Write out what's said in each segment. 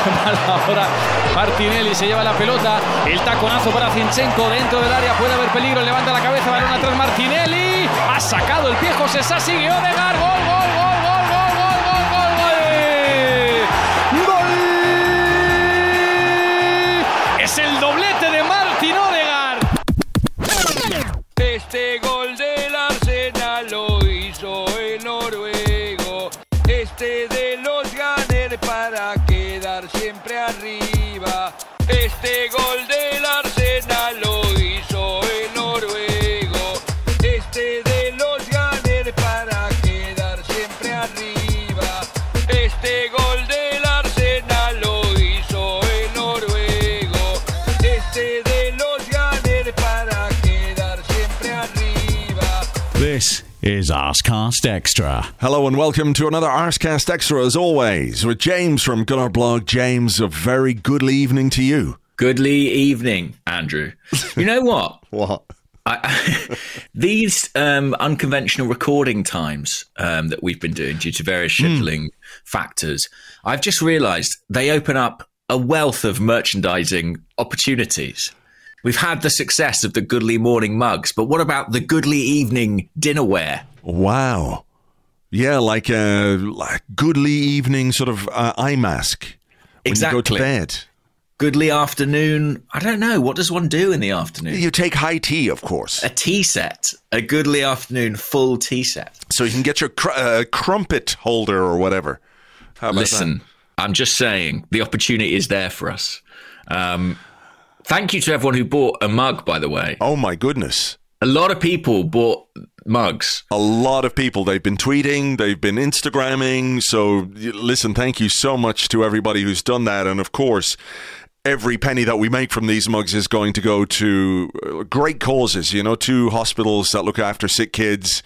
Ahora Martinelli se lleva la pelota. El taconazo para Zinchenko dentro del área. Puede haber peligro. Levanta la cabeza. Balón atrás Martinelli. Ha sacado el pie José Sá. Sigue Odegaard. Gol, gol, gol, gol, gol, gol, gol, gol, gol. ¡Gol! Es el doblete de Martin Odegaard. Este gol del Arsenal lo hizo el noruego. Este de los Gunners para quedar siempre arriba. Este gol del Arsenal lo hizo el noruego. Este de los Gunners para quedar siempre arriba. Este gol del Arsenal lo hizo el noruego. Este de los Gunners para quedar siempre arriba. This is Arsecast Extra. Hello and welcome to another Arsecast Extra, as always, with James from Arseblog. James, a very goodly evening to you. Goodly evening, Andrew. You know what? What? These unconventional recording times that we've been doing due to various scheduling factors, I've just realised they open up a wealth of merchandising opportunities. We've had the success of the Goodly morning mugs, but what about the Goodly evening dinnerware? Wow. Yeah, like a goodly evening sort of eye mask when Exactly. you go to bed. Goodly afternoon. I don't know. What does one do in the afternoon? You take high tea, of course. A tea set. A Goodly afternoon full tea set. So you can get your crumpet holder or whatever. How about Listen, I'm just saying the opportunity is there for us. Thank you to everyone who bought a mug, by the way. Oh, my goodness. A lot of people bought mugs. A lot of people. They've been tweeting, they've been Instagramming. So, listen, thank you so much to everybody who's done that. And, of course, every penny that we make from these mugs is going to go to great causes, you know, to hospitals that look after sick kids.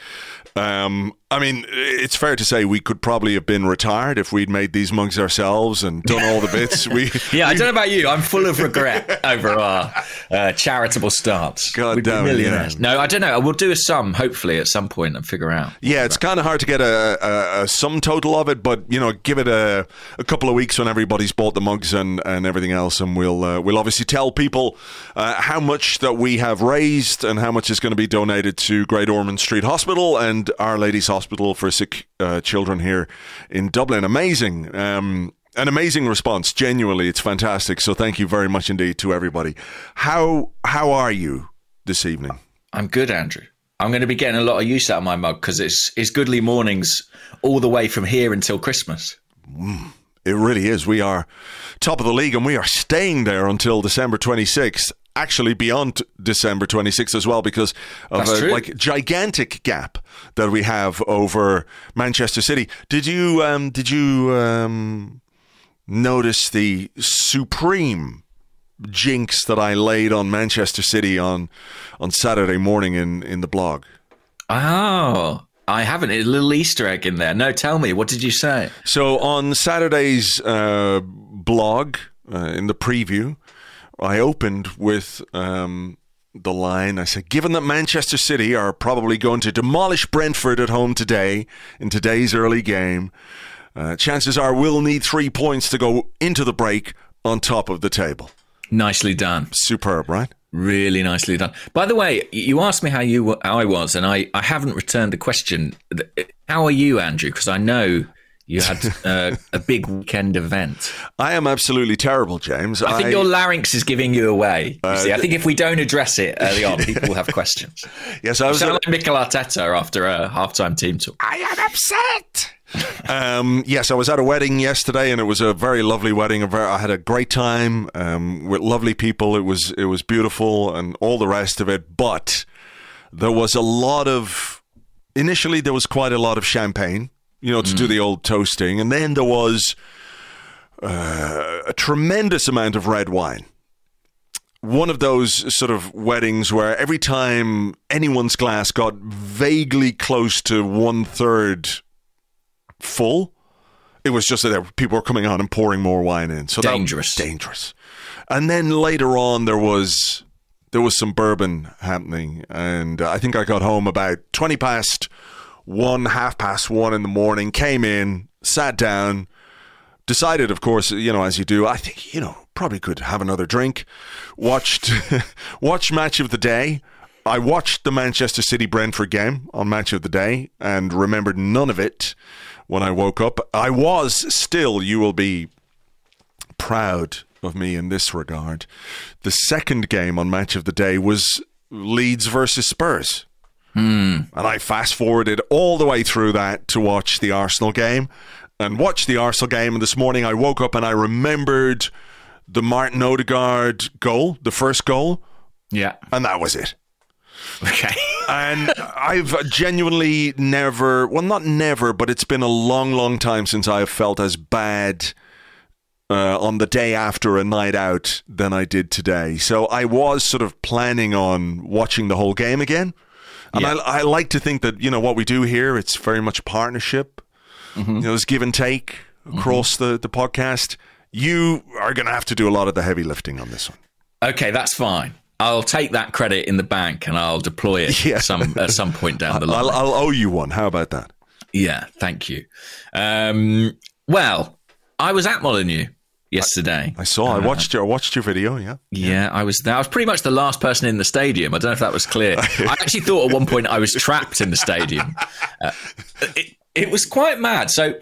I mean, it's fair to say we could probably have been retired if we'd made these mugs ourselves and done all the bits. I don't know about you. I'm full of regret over our charitable stance. God We'd be damn it, millionaires. yeah. No, I don't know. We'll do a sum, hopefully, at some point and figure out. Yeah, it's kind of hard to get a sum total of it, but, you know, give it a couple of weeks when everybody's bought the mugs and everything else, and we'll obviously tell people how much that we have raised and how much is going to be donated to Great Ormond Street Hospital and Our Lady's Hospital for sick children here in Dublin. Amazing. An amazing response. Genuinely, it's fantastic. So thank you very much indeed to everybody. How are you this evening? I'm good, Andrew. I'm going to be getting a lot of use out of my mug because it's Goodly mornings all the way from here until Christmas. It really is. We are top of the league and we are staying there until December 26th. Actually beyond December 26th as well, because of a gigantic gap that we have over Manchester City. Did you notice the supreme jinx that I laid on Manchester City on Saturday morning in the blog? Oh, I haven't. A little Easter egg in there. No, tell me. What did you say? So on Saturday's blog, in the preview, I opened with the line, I said, given that Manchester City are probably going to demolish Brentford at home today, in today's early game, chances are we'll need 3 points to go into the break on top of the table. Nicely done. Superb, right? Really nicely done. By the way, you asked me how I was, and I haven't returned the question. How are you, Andrew? Because I know you had a big weekend event. I am absolutely terrible, James. I think your larynx is giving you away. You see, I think if we don't address it early on, people will have questions. Yes, I was sound like Mikel Arteta after a halftime team talk. I am upset. Yes, I was at a wedding yesterday, and it was a very lovely wedding. I had a great time with lovely people. It was beautiful and all the rest of it. But there was initially there was quite a lot of champagne, you know, to do the old toasting. And then there was a tremendous amount of red wine. One of those sort of weddings where every time anyone's glass got vaguely close to 1/3 full, it was just that people were coming on and pouring more wine in. So dangerous. Dangerous. And then later on, there was some bourbon happening. And I think I got home about 20 past 1, 1:30 in the morning, came in, sat down, decided, of course, as you do, I think, probably could have another drink. Watched Match of the Day. I watched the Manchester City-Brentford game on Match of the Day and remembered none of it when I woke up. I was still, you will be proud of me in this regard, the second game on Match of the Day was Leeds versus Spurs. And I fast-forwarded all the way through that to watch the Arsenal game. And watched the Arsenal game, and this morning I woke up and I remembered the Martin Odegaard goal, the first goal. Yeah. And that was it. Okay. And I've genuinely never, well, not never, but it's been a long, long time since I have felt as bad on the day after a night out than I did today. So I was sort of planning on watching the whole game again. And I like to think that, what we do here, it's very much a partnership. There's give and take across the podcast. You are going to have to do a lot of the heavy lifting on this one. Okay, that's fine. I'll take that credit in the bank and I'll deploy it at some point down the line. I'll owe you one. How about that? Yeah, thank you. Well, I was at Molineux yesterday. I saw. I watched your video. Yeah. Yeah, I was there. I was pretty much the last person in the stadium. I don't know if that was clear. I actually thought at one point I was trapped in the stadium. It was quite mad. So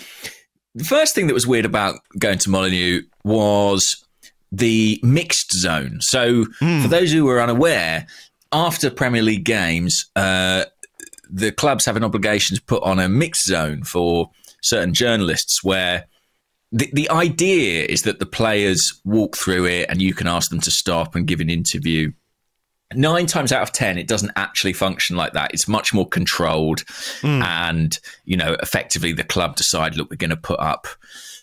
the first thing that was weird about going to Molineux was the mixed zone. So for those who were unaware, after Premier League games, the clubs have an obligation to put on a mixed zone for certain journalists where the idea is that the players walk through it and you can ask them to stop and give an interview. 9 times out of 10, it doesn't actually function like that. It's much more controlled. And, effectively the club decide, look, we're going to put up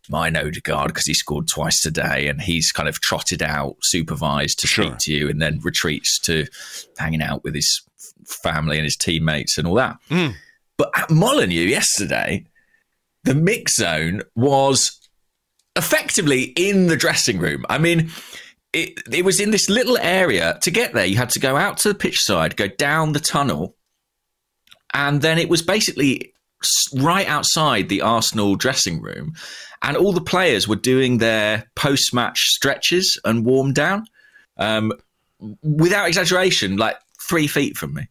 Martin Odegaard because he scored twice today and he's kind of trotted out, supervised to speak to you and then retreats to hanging out with his family and his teammates and all that. But at Molineux yesterday, the mix zone was effectively in the dressing room. I mean, it was in this little area. To get there, you had to go out to the pitch side, go down the tunnel, and then it was basically right outside the Arsenal dressing room, and all the players were doing their post-match stretches and warm down, without exaggeration, like 3 feet from me.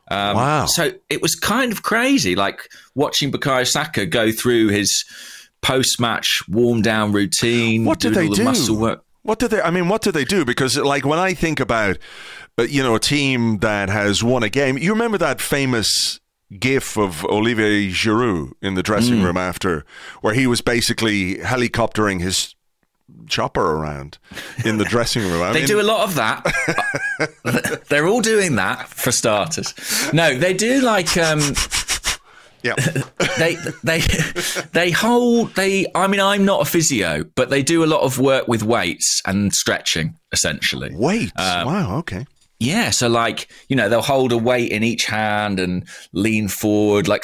Wow. So it was kind of crazy, like watching Bukayo Saka go through his post-match warm-down routine. What did they do? Muscle work. What do they do? Because, like, when I think about, a team that has won a game, you remember that famous gif of Olivier Giroud in the dressing room after, where he was basically helicoptering his chopper around in the dressing room. They do a lot of that. They're all doing that for starters. No, they do like... Yeah. I mean, I'm not a physio, but they do a lot of work with weights and stretching, essentially. Weights? Wow, okay. Yeah, so like, they'll hold a weight in each hand and lean forward, like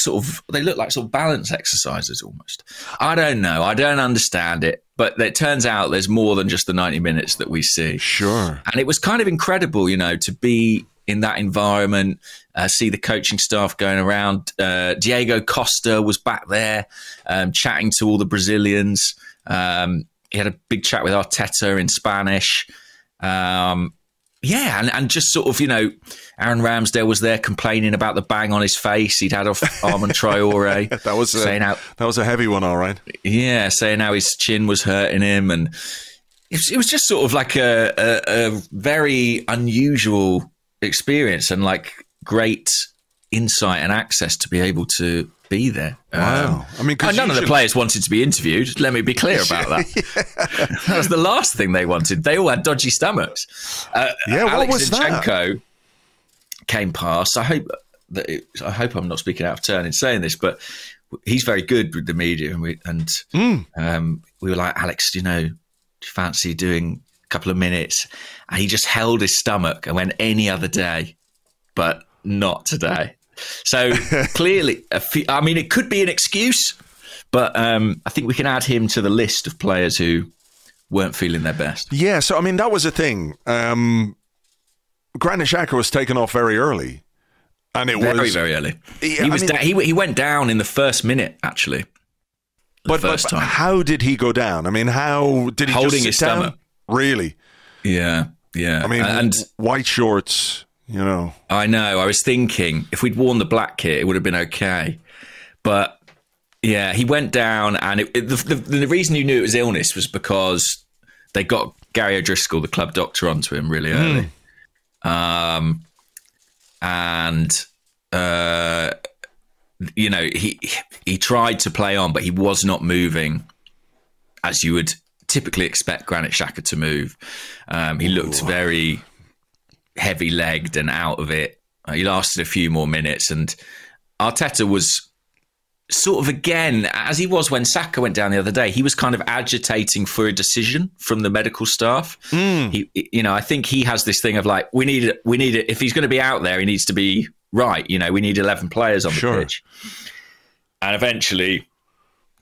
they look like sort of balance exercises almost. I don't know. I don't understand it, but it turns out there's more than just the 90 minutes that we see. Sure. And it was kind of incredible, to be in that environment, see the coaching staff going around. Diego Costa was back there chatting to all the Brazilians. He had a big chat with Arteta in Spanish. And just sort of, Aaron Ramsdale was there complaining about the bang on his face he'd had off Armand Traore. That was a heavy one, all right. Yeah, saying how his chin was hurting him. And it was just sort of like a very unusual experience and like great insight and access to be able to be there. Wow. I mean, none of the players wanted to be interviewed. Let me be clear about that. That was the last thing they wanted. They all had dodgy stomachs. What was that? Zinchenko came past. I hope I'm not speaking out of turn in saying this, but he's very good with the media. And we were like, Alex, do you fancy doing couple of minutes? And he just held his stomach and went, any other day, but not today. So clearly, it could be an excuse, but I think we can add him to the list of players who weren't feeling their best. Yeah, so that was a thing. Granit Xhaka was taken off very early, and it was very early. He went down in the first minute, actually. But first time. How did he go down? I mean, how did he Holding just sit his down? stomach. Really? Yeah. I mean, and white shorts, you know. I know. I was thinking if we'd worn the black kit, it would have been okay. But yeah, he went down, and the reason you knew it was illness was because they got Gary O'Driscoll, the club doctor, onto him really early. You know, he tried to play on, but he was not moving as you would typically expect Granit Xhaka to move. He looked very heavy-legged and out of it. He lasted a few more minutes, and Arteta was sort of, again, as he was when Saka went down the other day, he was kind of agitating for a decision from the medical staff. I think he has this thing of like, we need it. If he's going to be out there, he needs to be right. You know, we need 11 players on the pitch. And eventually,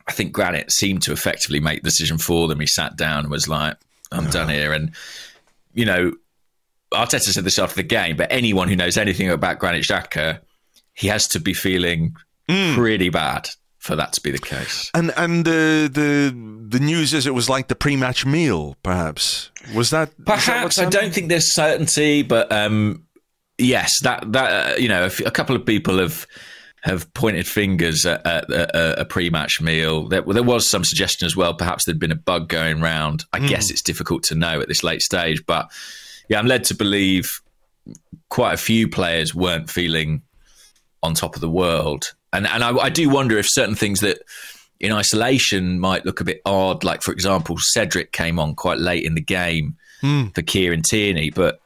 I think Granit seemed to effectively make the decision for them. He sat down and was like, I'm done here. And, you know, Arteta said this after the game, but anyone who knows anything about Granit Xhaka, he has to be feeling pretty bad for that to be the case. And the news is it was like the pre-match meal, perhaps. Was that? Perhaps. I don't think there's certainty, but yes, that you know, a couple of people have pointed fingers at a pre-match meal. There was some suggestion as well. Perhaps there'd been a bug going round. I guess it's difficult to know at this late stage, but yeah, I'm led to believe quite a few players weren't feeling on top of the world. And I do wonder if certain things that in isolation might look a bit odd, like, for example, Cedric came on quite late in the game for Kieran Tierney, but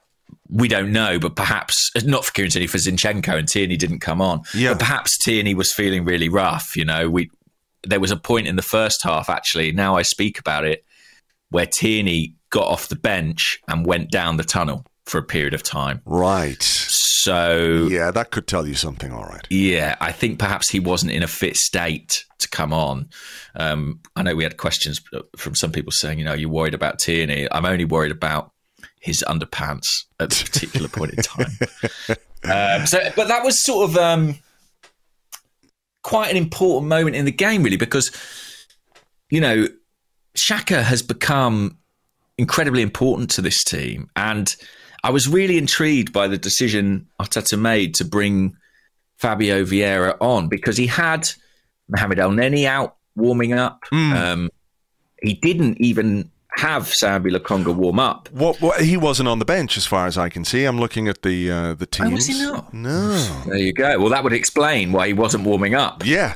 we don't know. But perhaps, not for Kieran Tierney, for Zinchenko, and Tierney didn't come on. Yeah. But perhaps Tierney was feeling really rough. You know, there was a point in the first half, actually, now I speak about it, where Tierney got off the bench and went down the tunnel for a period of time. Right. So yeah, that could tell you something, all right. Yeah, I think perhaps he wasn't in a fit state to come on. I know we had questions from some people saying, you know, you're worried about Tierney. I'm only worried about his underpants at this particular point in time. But that was sort of quite an important moment in the game, really, because, you know, Xhaka has become incredibly important to this team, and I was really intrigued by the decision Arteta made to bring Fabio Vieira on, because he had Mohamed El-Neni out warming up. He didn't even have Sambi Lokonga warm up. What? He wasn't on the bench, as far as I can see. I'm looking at the teams. Oh, was he not? No. There you go. Well, that would explain why he wasn't warming up. Yeah.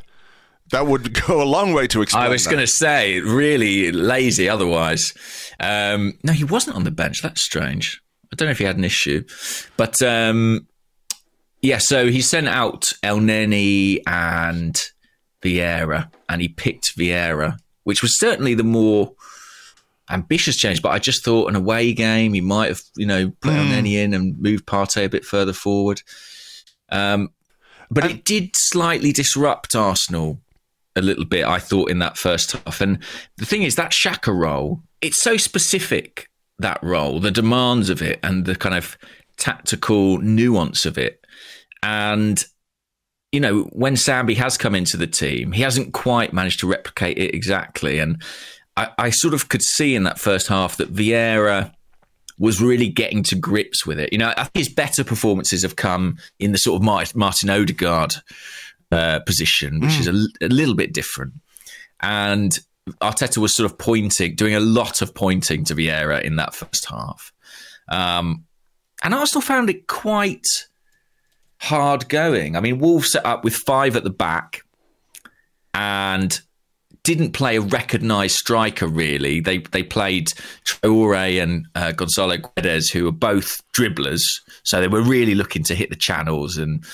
That would go a long way to explain. I was going to say, really lazy otherwise. No, he wasn't on the bench. That's strange. I don't know if he had an issue. But, yeah, so he sent out El-Neni and Vieira, and he picked Vieira, which was certainly the more ambitious change. But I just thought an away game, he might have, you know, put El-Neni in and moved Partey a bit further forward. But it did slightly disrupt Arsenal a little bit, I thought, in that first half. And the thing is, that Xhaka role, it's so specific, that role, the demands of it and the kind of tactical nuance of it. And, you know, when Sambi has come into the team, he hasn't quite managed to replicate it exactly. And I sort of could see in that first half that Vieira was really getting to grips with it. You know, I think his better performances have come in the sort of Martin Odegaard position, which is a little bit different. And Arteta was sort of doing a lot of pointing to Vieira in that first half. And Arsenal found it quite hard going. I mean, Wolves set up with 5 at the back and didn't play a recognised striker, really. They played Traore and Gonzalo Guedes, who were both dribblers. So they were really looking to hit the channels and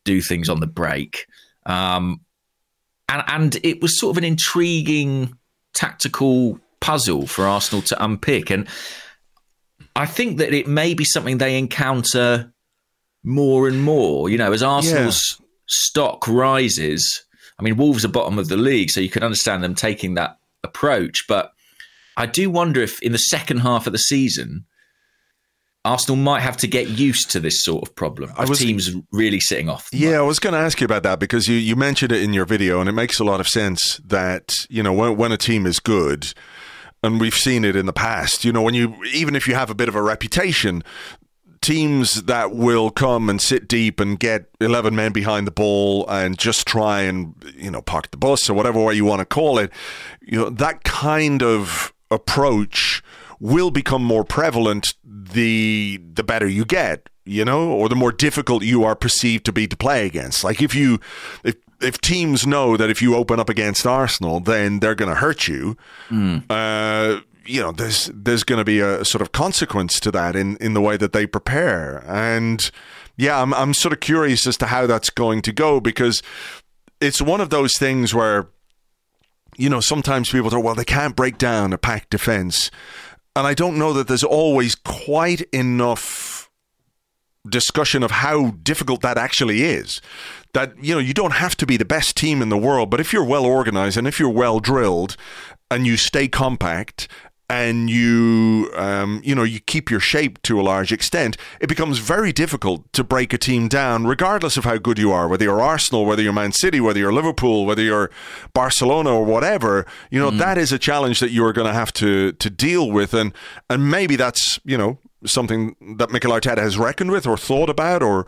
do things on the break. And it was sort of an intriguing tactical puzzle for Arsenal to unpick. And I think that it may be something they encounter more and more. You know, as Arsenal's stock rises, I mean, Wolves are bottom of the league, so you can understand them taking that approach. But I do wonder if in the second half of the season, Arsenal might have to get used to this sort of problem of teams really sitting off. Yeah, I was going to ask you about that because you mentioned it in your video, and it makes a lot of sense that, when a team is good, and we've seen it in the past, even if you have a bit of a reputation, teams that will come and sit deep and get 11 men behind the ball and just try and, park the bus or whatever way you want to call it, that kind of approach will become more prevalent the better you get, or the more difficult you are perceived to be to play against. Like if teams know that if you open up against Arsenal, then they're going to hurt you, there's going to be a sort of consequence to that in the way that they prepare. And yeah, I'm sort of curious as to how that's going to go, because it's one of those things where, sometimes people say, well, they can't break down a packed defense. And I don't know that there's always quite enough discussion of how difficult that actually is. That, you don't have to be the best team in the world, but if you're well organized and if you're well drilled and you stay compact and you keep your shape to a large extent, it becomes very difficult to break a team down, regardless of how good you are, whether you're Arsenal, whether you're Man City, whether you're Liverpool, whether you're Barcelona or whatever. That is a challenge that you are going to have to deal with. And maybe that's, something that Mikel Arteta has reckoned with or thought about or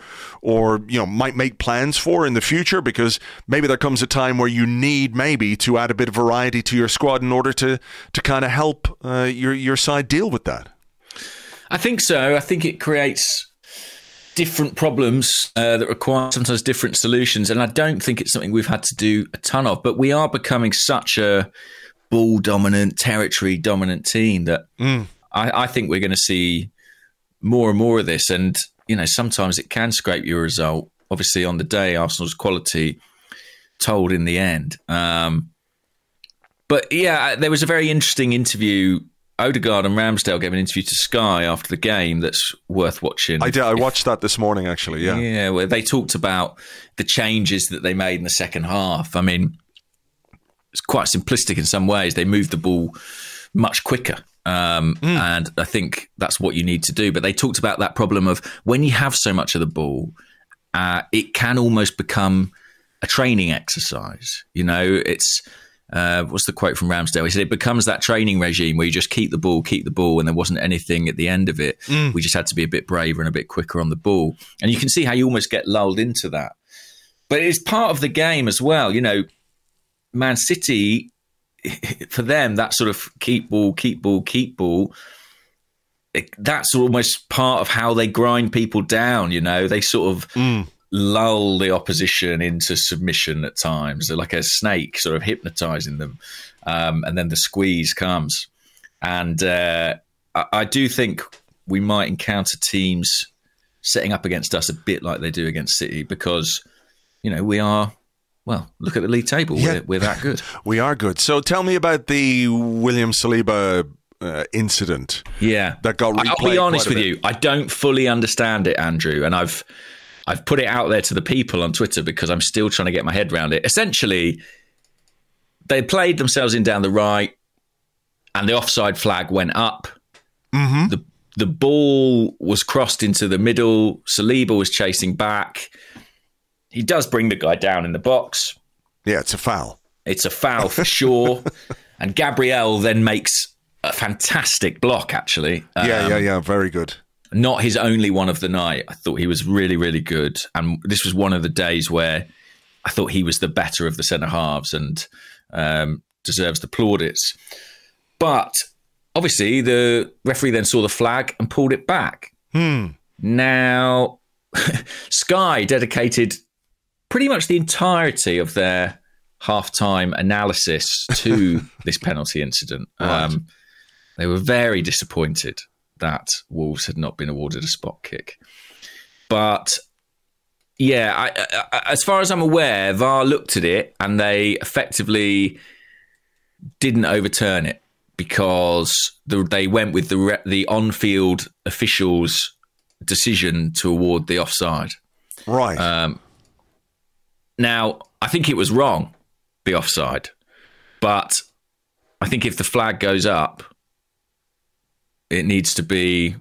might make plans for in the future, because maybe there comes a time where you need maybe to add a bit of variety to your squad in order to kind of help your side deal with that. I think so. I think it creates different problems that require sometimes different solutions, and I don't think it's something we've had to do a ton of, but we are becoming such a ball-dominant, territory-dominant team that I think we're going to see more and more of this, and sometimes it can scrape your result. Obviously, on the day, Arsenal's quality told in the end. But yeah, there was a very interesting interview. Odegaard and Ramsdale gave an interview to Sky after the game that's worth watching. I did. I watched that this morning, actually. Yeah, where they talked about the changes that they made in the second half. I mean, it's quite simplistic in some ways. They moved the ball much quicker. And I think that's what you need to do. But they talked about that problem of when you have so much of the ball, it can almost become a training exercise. It's what's the quote from Ramsdale? He said it becomes that training regime where you just keep the ball, and there wasn't anything at the end of it. We just had to be a bit braver and a bit quicker on the ball. And you can see how you almost get lulled into that. But it's part of the game as well. Man City, for them, that sort of keep ball, that's almost part of how they grind people down. They sort of lull the opposition into submission at times. They're like a snake sort of hypnotizing them. And then the squeeze comes. And I do think we might encounter teams setting up against us a bit like they do against City, because, we are... Well, look at the league table. Yeah. We're that good. We are good. So tell me about the William Saliba incident. Yeah. That got replayed. I'll be honest with you. I don't fully understand it, Andrew. And I've put it out there to the people on Twitter because I'm still trying to get my head around it. Essentially, they played themselves in down the right and the offside flag went up. Mm-hmm. The ball was crossed into the middle. Saliba was chasing back. He does bring the guy down in the box. Yeah, it's a foul. It's a foul for sure. And Gabriel then makes a fantastic block, actually. Yeah. Very good. Not his only one of the night. I thought he was really, really good. And this was one of the days where I thought he was the better of the centre-halves and deserves the plaudits. But obviously, the referee then saw the flag and pulled it back. Now, Sky dedicated pretty much the entirety of their half-time analysis to this penalty incident. Right. They were very disappointed that Wolves had not been awarded a spot kick. But yeah, as far as I'm aware, VAR looked at it and they effectively didn't overturn it because they went with the on-field officials' decision to award the offside. Right. Now, I think it was wrong, the offside. But I think if the flag goes up, it needs to be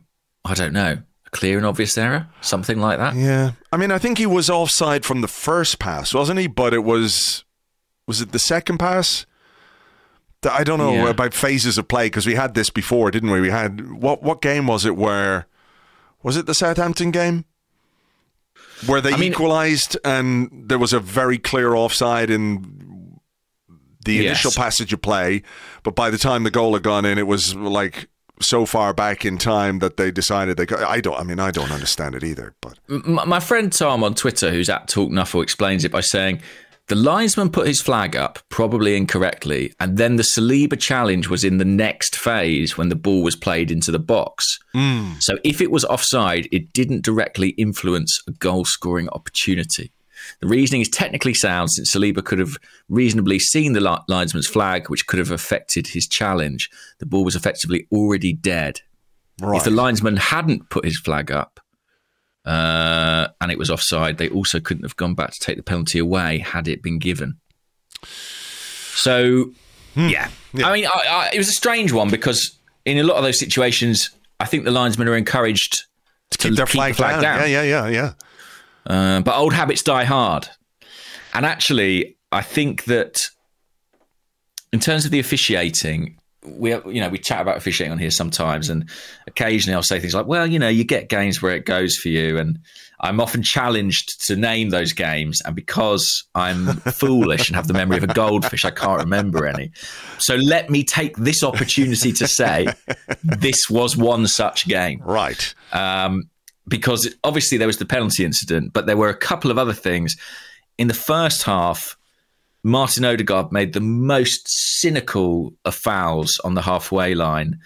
I don't know, a clear and obvious error, something like that. Yeah. I mean, I think he was offside from the first pass, wasn't he? But it was it the second pass? I don't know about phases of play, because we had this before, didn't we? We had, what game was it where, was it the Southampton game? Where they equalised and there was a very clear offside in the initial passage of play, but by the time the goal had gone in, it was like so far back in time that they decided I don't understand it either. But my friend Tom on Twitter, who's at Talk Nuffle, explains it by saying the linesman put his flag up, probably incorrectly, and then the Saliba challenge was in the next phase when the ball was played into the box. So if it was offside, it didn't directly influence a goal-scoring opportunity. The reasoning is technically sound, since Saliba could have reasonably seen the linesman's flag, which could have affected his challenge. The ball was effectively already dead. Right. If the linesman hadn't put his flag up, and it was offside, they also couldn't have gone back to take the penalty away had it been given. So, yeah. I mean, it was a strange one, because in a lot of those situations, I think the linesmen are encouraged to keep their flag down. Yeah. But old habits die hard. And actually, I think that in terms of the officiating, we chat about officiating on here sometimes, and occasionally I'll say things like, well, you get games where it goes for you, and I'm often challenged to name those games, and because I'm foolish and have the memory of a goldfish, I can't remember any. So let me take this opportunity to say this was one such game. Right. Because obviously there was the penalty incident, but there were a couple of other things. In the first half, Martin Odegaard made the most cynical of fouls on the halfway line,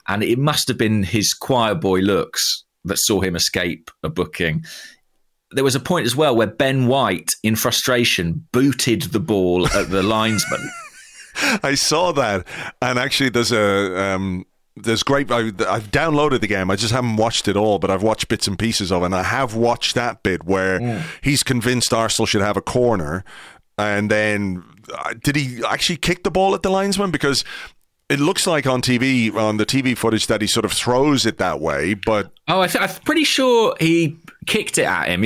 and it must have been his choir boy looks that saw him escape a booking. There was a point as well where Ben White, in frustration, booted the ball at the linesman. I saw that, and actually there's great. I've downloaded the game. I just haven't watched it all, but I've watched bits and pieces of it, and I have watched that bit where he's convinced Arsenal should have a corner. And then, did he actually kick the ball at the linesman? Because it looks like on the TV footage, that he sort of throws it that way. But I'm pretty sure he kicked it at him,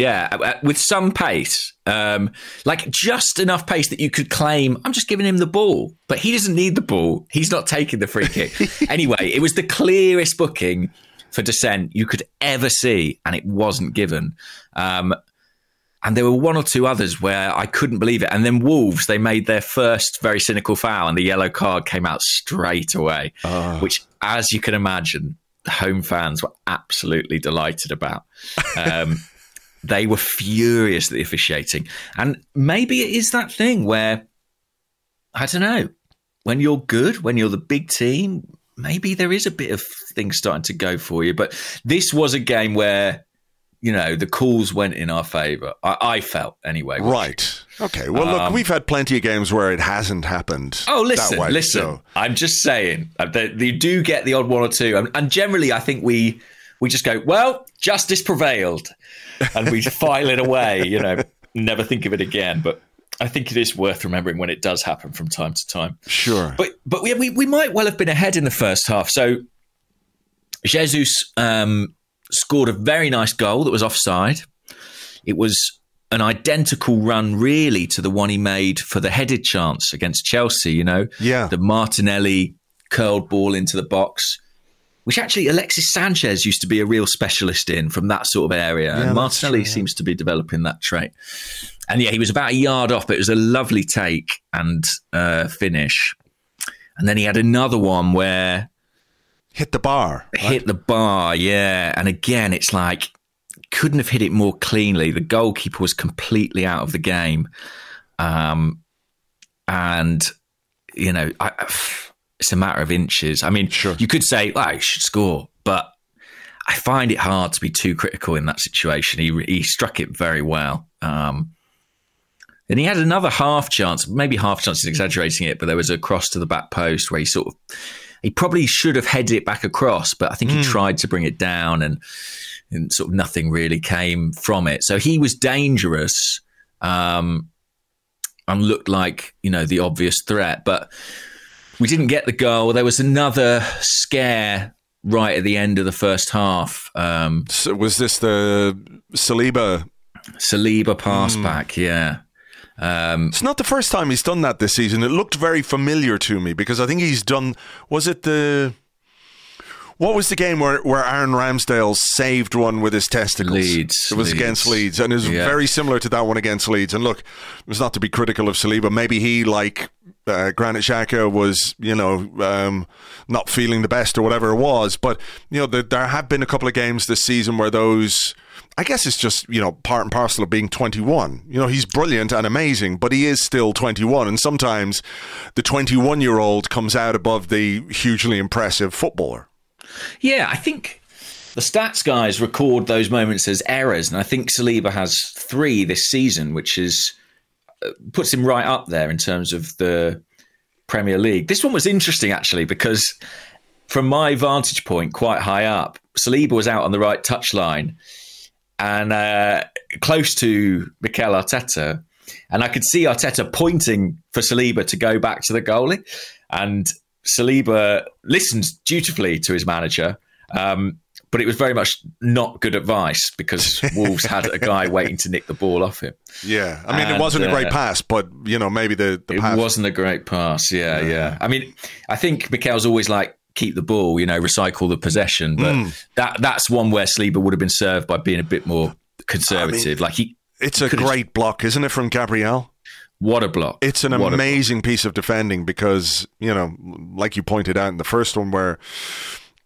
with some pace. Like just enough pace that you could claim, I'm just giving him the ball. But he doesn't need the ball. He's not taking the free kick. Anyway, it was the clearest booking for dissent you could ever see, and it wasn't given. And there were one or two others where I couldn't believe it. And then Wolves, they made their first very cynical foul, and the yellow card came out straight away, which, as you can imagine, the home fans were absolutely delighted about. They were furious at the officiating. And maybe it is that thing where, I don't know, when you're good, when you're the big team, maybe there is a bit of things starting to go for you. But this was a game where, the calls went in our favour. I felt, anyway. Right. Okay. Well, look, we've had plenty of games where it hasn't happened. Oh, listen. That way, so. I'm just saying. You do get the odd one or two. And generally, I think we just go, well, justice prevailed. And we file it away, never think of it again. But I think it is worth remembering when it does happen from time to time. Sure. But we might well have been ahead in the first half. So Jesus scored a very nice goal that was offside. It was an identical run, really, to the one he made for the headed chance against Chelsea, Yeah. The Martinelli curled ball into the box, which actually Alexis Sanchez used to be a real specialist in, from that sort of area. Yeah, and Martinelli seems to be developing that trait. And he was about a yard off, but it was a lovely take and finish. And then he had another one where hit the bar. Right? Hit the bar, yeah. And again, it's like, couldn't have hit it more cleanly. The goalkeeper was completely out of the game. It's a matter of inches. I mean, sure, you could say, well, he should score, but I find it hard to be too critical in that situation. He struck it very well. And he had another half chance, maybe half chance is exaggerating it, but there was a cross to the back post where he probably should have headed it back across, but I think he tried to bring it down and sort of nothing really came from it. So he was dangerous and looked like, the obvious threat, but we didn't get the goal. There was another scare right at the end of the first half. So was this the Saliba pass back? Yeah. It's not the first time he's done that this season. It looked very familiar to me because I think he's done. What was the game where Aaron Ramsdale saved one with his testicles? Leeds. It was against Leeds, and it was very similar to that one against Leeds. And look, it was not to be critical of Saliba. Maybe he, like Granit Xhaka, was not feeling the best or whatever it was. But there have been a couple of games this season where those. I guess it's just, part and parcel of being 21. He's brilliant and amazing, but he is still 21. And sometimes the 21-year-old comes out above the hugely impressive footballer. Yeah, I think the stats guys record those moments as errors. And I think Saliba has 3 this season, which puts him right up there in terms of the Premier League. This one was interesting, actually, because from my vantage point, quite high up, Saliba was out on the right touchline and close to Mikel Arteta. And I could see Arteta pointing for Saliba to go back to the goalie. And Saliba listened dutifully to his manager. But it was very much not good advice because Wolves had a guy waiting to nick the ball off him. Yeah. I mean, it wasn't a great pass, but, maybe the pass. It wasn't a great pass. Yeah. I mean, I think Mikel's always like, keep the ball, recycle the possession. But that's one where Saliba would have been served by being a bit more conservative. It's a great block, isn't it, from Gabriel? What a block. It's an amazing piece of defending because, like you pointed out in the first one where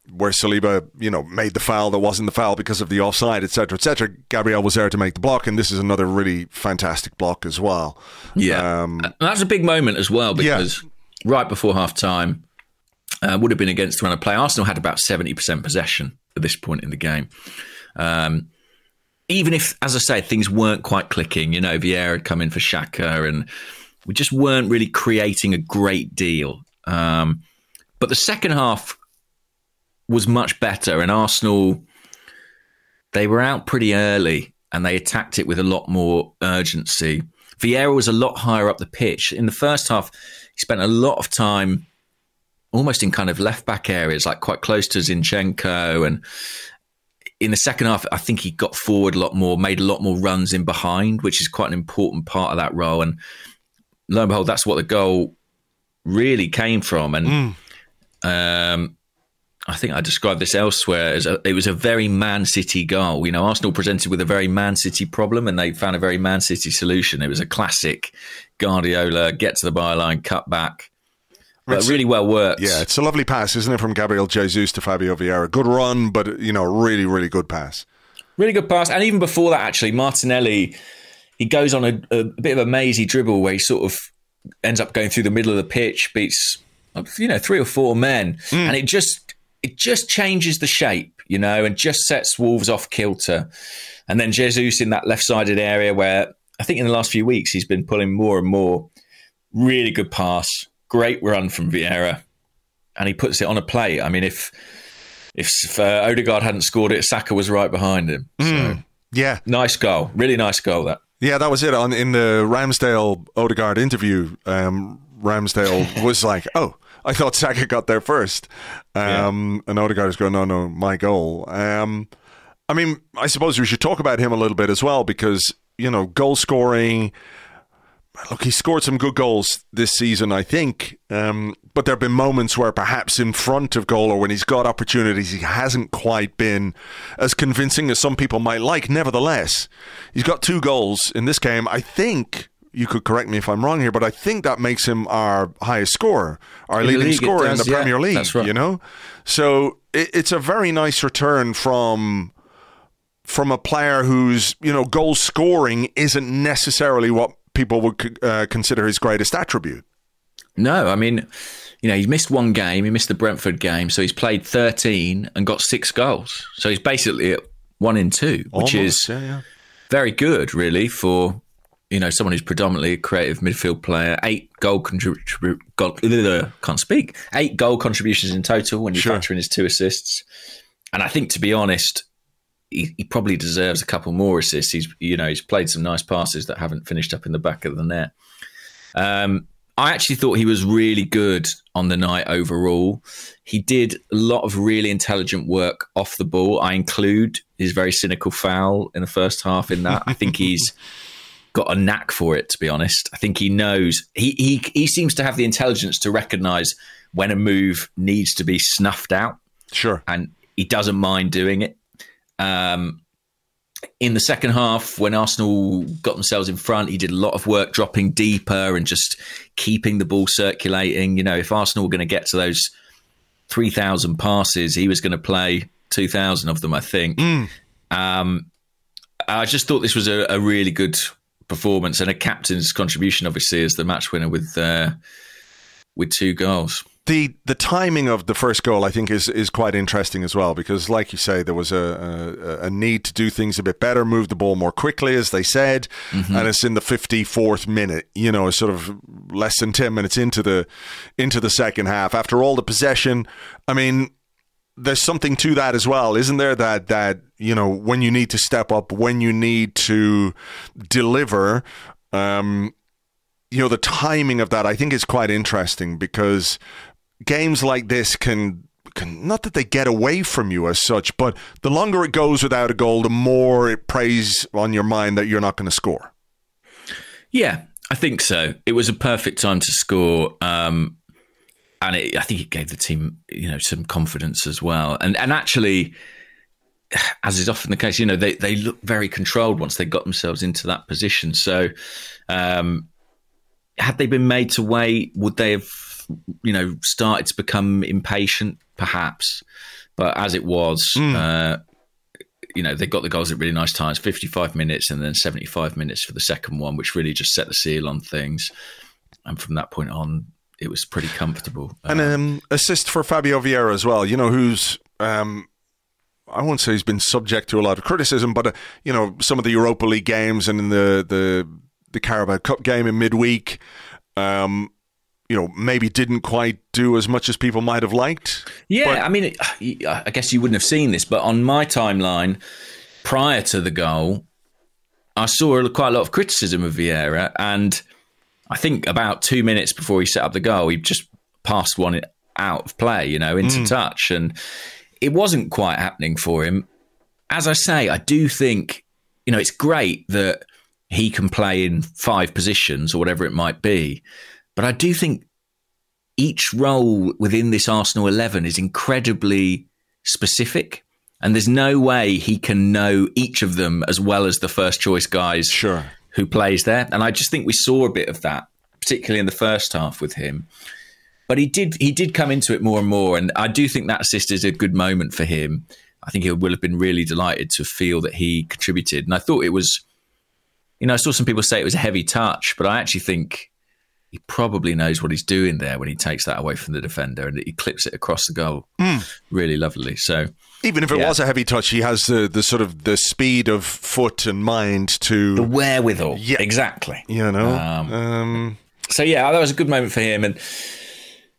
Saliba, made the foul that wasn't the foul because of the offside, etc., etc. Gabriel was there to make the block, and this is another really fantastic block as well. Yeah. And that's a big moment as well because right before half-time, would have been against the run of play. Arsenal had about 70% possession at this point in the game. Even if, as I say, things weren't quite clicking, Vieira had come in for Xhaka and we just weren't really creating a great deal. But the second half was much better and Arsenal, they were out pretty early and they attacked it with a lot more urgency. Vieira was a lot higher up the pitch. In the first half, he spent a lot of time almost in kind of left-back areas, like quite close to Zinchenko. And in the second half, I think he got forward a lot more, made a lot more runs in behind, which is quite an important part of that role. And lo and behold, that's what the goal really came from. And I think I described this elsewhere as it was a very Man City goal. Arsenal presented with a very Man City problem and they found a very Man City solution. It was a classic Guardiola, get to the byline, cut back. But really well worked. Yeah, it's a lovely pass, isn't it, from Gabriel Jesus to Fabio Vieira. Good run, but, really, really good pass. Really good pass. And even before that, actually, Martinelli, he goes on a bit of a mazy dribble where he sort of ends up going through the middle of the pitch, beats, 3 or 4 men. And it just changes the shape, and just sets Wolves off kilter. And then Jesus in that left-sided area where I think in the last few weeks he's been pulling more and more. Really good pass. Great run from Vieira, and he puts it on a plate. I mean, if Odegaard hadn't scored it, Saka was right behind him. So, nice goal, really nice goal. That that was it. In the Ramsdale Odegaard interview, Ramsdale was like, "Oh, I thought Saka got there first," and Odegaard is going, "No, my goal." I mean, I suppose we should talk about him a little bit as well because goal scoring. Look, he scored some good goals this season, I think, but there have been moments where perhaps in front of goal or when he's got opportunities, he hasn't quite been as convincing as some people might like. Nevertheless, he's got 2 goals in this game. I think, you could correct me if I'm wrong here, but I think that makes him our highest scorer, our leading scorer in the Premier League, that's right. So it's a very nice return from a player whose, goal scoring isn't necessarily what people would consider his greatest attribute. No, I mean, he's missed 1 game. He missed the Brentford game. So he's played 13 and got 6 goals. So he's basically at 1 in 2, which is very good, really, for, someone who's predominantly a creative midfield player. 8 goal contributions in total when you factor in his 2 assists. And I think, to be honest, he probably deserves a couple more assists. He's played some nice passes that haven't finished up in the back of the net. I actually thought he was really good on the night overall. He did a lot of really intelligent work off the ball. I include his very cynical foul in the first half in that. I think he's got a knack for it, to be honest. I think he knows. He seems to have the intelligence to recognise when a move needs to be snuffed out. Sure. And he doesn't mind doing it. In the second half, when Arsenal got themselves in front, he did a lot of work dropping deeper and just keeping the ball circulating. You know, if Arsenal were going to get to those 3,000 passes, he was going to play 2,000 of them, I think. I just thought this was a really good performance, and a captain's contribution, obviously, as the match winner with 2 goals. The timing of the first goal, I think, is quite interesting as well, because, like you say, there was a need to do things a bit better, move the ball more quickly, as they said, and it's in the 54th minute, you know, sort of less than 10 minutes into the second half. After all the possession, I mean, there's something to that as well, isn't there? That you know, when you need to step up, when you need to deliver, you know, the timing of that, I think, is quite interesting, because games like this can not that they get away from you as such, but the longer it goes without a goal, the more it preys on your mind that you're not going to score. Yeah, I think so. It was a perfect time to score, and I think it gave the team, you know, some confidence as well. And actually, as is often the case, you know, they looked very controlled once they got themselves into that position. So, had they been made to wait, would they have, you know, started to become impatient? Perhaps. But as it was, you know, they got the goals at really nice times, 55 minutes and then 75 minutes for the second one, which really just set the seal on things. And from that point on, it was pretty comfortable. And assist for Fabio Vieira as well, you know, who's... I won't say he's been subject to a lot of criticism, but, you know, some of the Europa League games and in the Carabao Cup game in midweek, you know, maybe didn't quite do as much as people might have liked. Yeah, but, I mean, I guess you wouldn't have seen this, but on my timeline, prior to the goal, I saw quite a lot of criticism of Vieira, and I think about 2 minutes before he set up the goal, he just passed one out of play, you know, into touch, and it wasn't quite happening for him. As I say, I do think, you know, it's great that he can play in 5 positions or whatever it might be. But I do think each role within this Arsenal 11 is incredibly specific. And there's no way he can know each of them as well as the first choice guys who plays there. And I just think we saw a bit of that, particularly in the first half with him. But he did come into it more and more. And I do think that assist is a good moment for him. I think he will have been really delighted to feel that he contributed. And I thought it was, you know, I saw some people say it was a heavy touch, but I actually think he probably knows what he's doing there when he takes that away from the defender and he clips it across the goal really lovely. So even if it was a heavy touch, he has the sort of the speed of foot and mind to... The wherewithal. Yeah. Exactly. You know? So, yeah, that was a good moment for him. And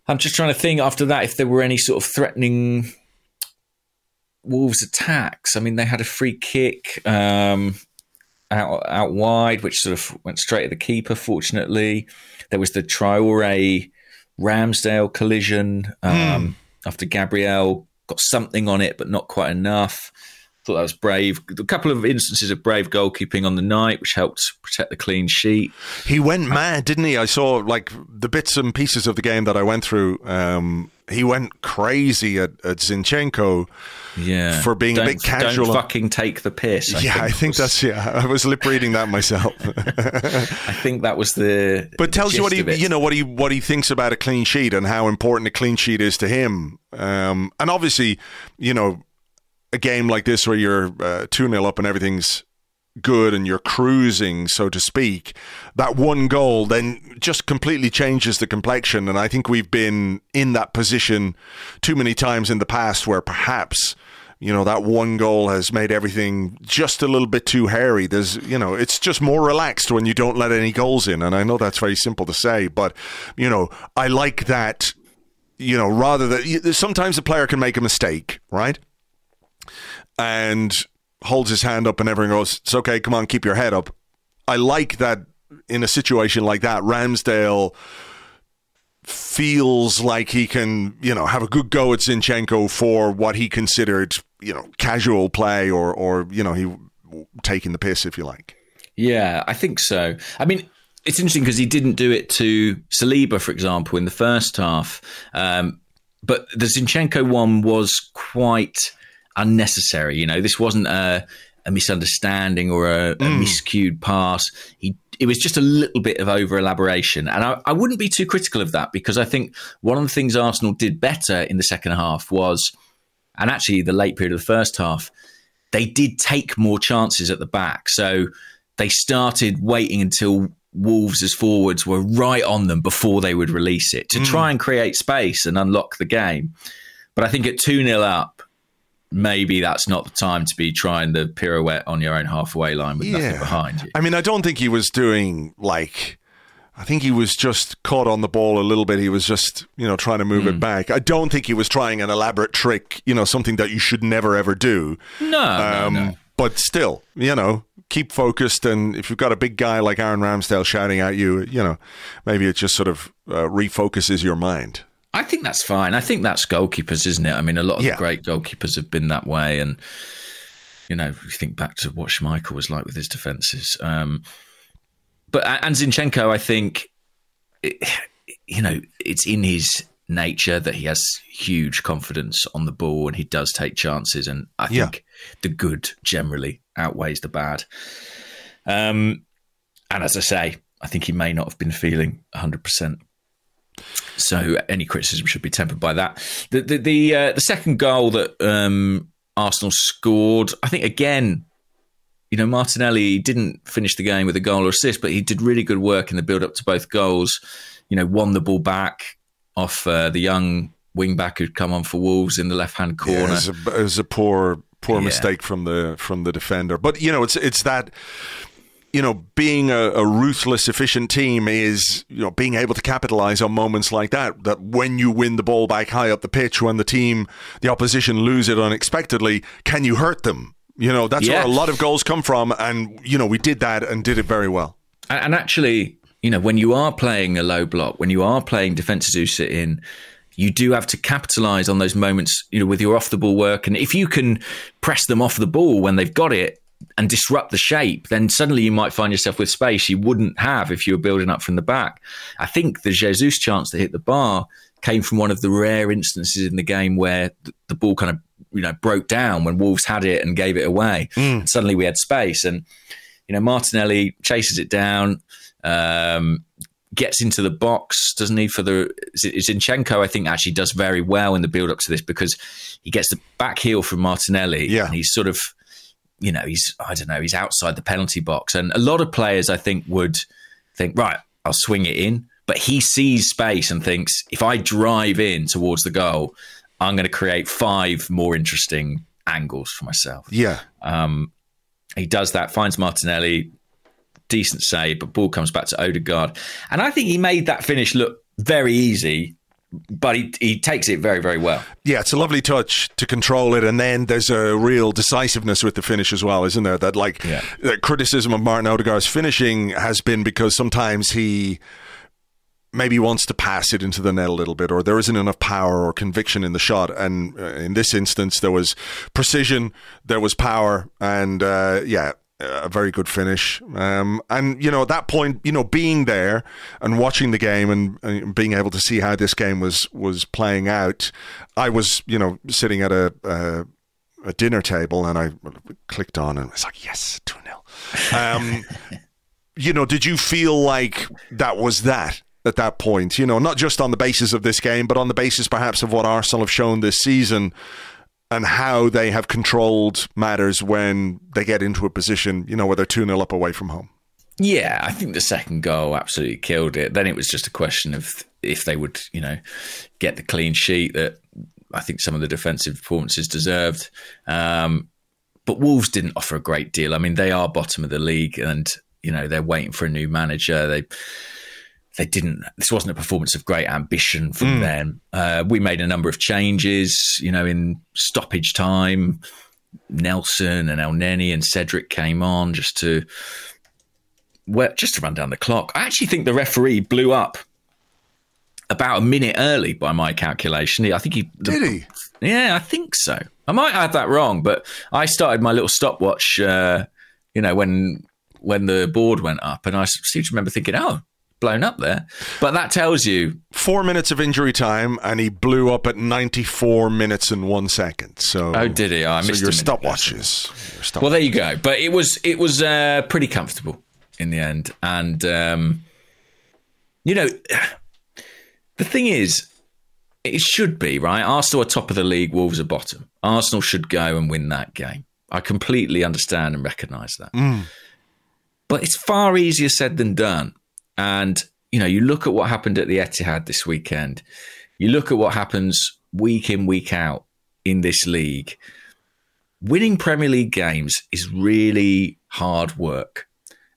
I'm just trying to think after that if there were any sort of threatening Wolves attacks. I mean, they had a free kick out wide, which sort of went straight at the keeper, fortunately. There was the Traore Ramsdale collision after Gabriel got something on it, but not quite enough. Thought that was brave. A couple of instances of brave goalkeeping on the night, which helped protect the clean sheet. He went mad, didn't he? I saw like the bits and pieces of the game that I went through. He went crazy at Zinchenko for being a bit casual. Don't fucking take the piss. I think that's I was lip reading that myself. I think that was the. But tells you what he thinks about a clean sheet and how important a clean sheet is to him. And obviously, you know, a game like this where you're 2-0 up and everything's good and you're cruising, so to speak, that one goal then just completely changes the complexion. And I think we've been in that position too many times in the past where perhaps, you know, that one goal has made everything just a little bit too hairy. There's, you know, it's just more relaxed when you don't let any goals in. And I know that's very simple to say, but, you know, I like that, you know, rather than sometimes a player can make a mistake, right? And holds his hand up and everyone goes, it's okay, come on, keep your head up. I like that in a situation like that, Ramsdale feels like he can, have a good go at Zinchenko for what he considered, casual play or he taking the piss, if you like. Yeah, I think so. I mean, it's interesting because he didn't do it to Saliba, for example, in the first half. But the Zinchenko one was quite unnecessary. This wasn't a misunderstanding or a miscued pass. It was just a little bit of over-elaboration. And I wouldn't be too critical of that, because I think one of the things Arsenal did better in the second half was, and actually the late period of the first half, they did take more chances at the back. So they started waiting until Wolves as forwards were right on them before they would release it to try and create space and unlock the game. But I think at 2-0 up, maybe that's not the time to be trying the pirouette on your own halfway line with nothing behind you. I mean, I don't think he was doing I think he was just caught on the ball a little bit. He was just, trying to move it back. I don't think he was trying an elaborate trick, something that you should never, ever do. No. But still, keep focused. And if you've got a big guy like Aaron Ramsdale shouting at you, maybe it just sort of refocuses your mind. I think that's fine. I think that's goalkeepers, isn't it? I mean, a lot of the great goalkeepers have been that way. And, you think back to what Schmeichel was like with his defences. But Zinchenko, I think, it's in his nature that he has huge confidence on the ball and he does take chances. And I think the good generally outweighs the bad. And as I say, I think he may not have been feeling 100%. So any criticism should be tempered by that. The second goal that Arsenal scored, I think, again, Martinelli didn't finish the game with a goal or assist, but he did really good work in the build-up to both goals. Won the ball back off the young wing-back who'd come on for Wolves in the left-hand corner. Yeah, it was a poor mistake from the defender. But, it's that... being a ruthless, efficient team is, being able to capitalize on moments like that. That when you win the ball back high up the pitch, when the opposition lose it unexpectedly, can you hurt them? That's where a lot of goals come from. And, we did that and did it very well. And actually, when you are playing a low block, when you are playing defences who sit in, you do have to capitalise on those moments, with your off-the-ball work. And if you can press them off the ball when they've got it, and disrupt the shape, then suddenly you might find yourself with space you wouldn't have if you were building up from the back. I think the Jesus chance that hit the bar came from one of the rare instances in the game where the ball kind of, broke down when Wolves had it and gave it away. And suddenly we had space. And, Martinelli chases it down, gets into the box, doesn't he? Zinchenko, I think, actually does very well in the build up to this because he gets the back heel from Martinelli and he's sort of, he's outside the penalty box. And a lot of players, I think, would think, right, I'll swing it in. But he sees space and thinks, if I drive in towards the goal, I'm going to create 5 more interesting angles for myself. Yeah. He does that, finds Martinelli, decent save, but ball comes back to Odegaard. And I think he made that finish look very easy, but he takes it very, very well. Yeah, it's a lovely touch to control it. And then there's a real decisiveness with the finish as well, isn't there? That the criticism of Martin Odegaard's finishing has been because sometimes he maybe wants to pass it into the net a little bit, or there isn't enough power or conviction in the shot. And in this instance, there was precision, there was power, and a very good finish. And, at that point, being there and watching the game and being able to see how this game was playing out, I was, sitting at a dinner table and I clicked on and it's like, yes, 2-0. Did you feel like that was that at that point? Not just on the basis of this game, but on the basis perhaps of what Arsenal have shown this season and how they have controlled matters when they get into a position, where they're 2-0 up away from home. Yeah, I think the second goal absolutely killed it. Then it was just a question of if they would, get the clean sheet that I think some of the defensive performances deserved. But Wolves didn't offer a great deal. I mean, they are bottom of the league and, they're waiting for a new manager. This wasn't a performance of great ambition from them. We made a number of changes, in stoppage time. Nelson and El Neni and Cedric came on just to run down the clock. I actually think the referee blew up about a minute early by my calculation. I think Did he? Yeah, I think so. I might have that wrong, but I started my little stopwatch, when the board went up, and I seem to remember thinking, blown up there. But that tells you 4 minutes of injury time, and he blew up at 94 minutes and 1 second. So, did he? I missed your a minute. stopwatches. Well, there you go. But it was pretty comfortable in the end, and the thing is, it should be, right? Arsenal are top of the league, Wolves are bottom. Arsenal should go and win that game. I completely understand and recognise that. But it's far easier said than done. And, you look at what happened at the Etihad this weekend. You look at what happens week in, week out in this league. Winning Premier League games is really hard work.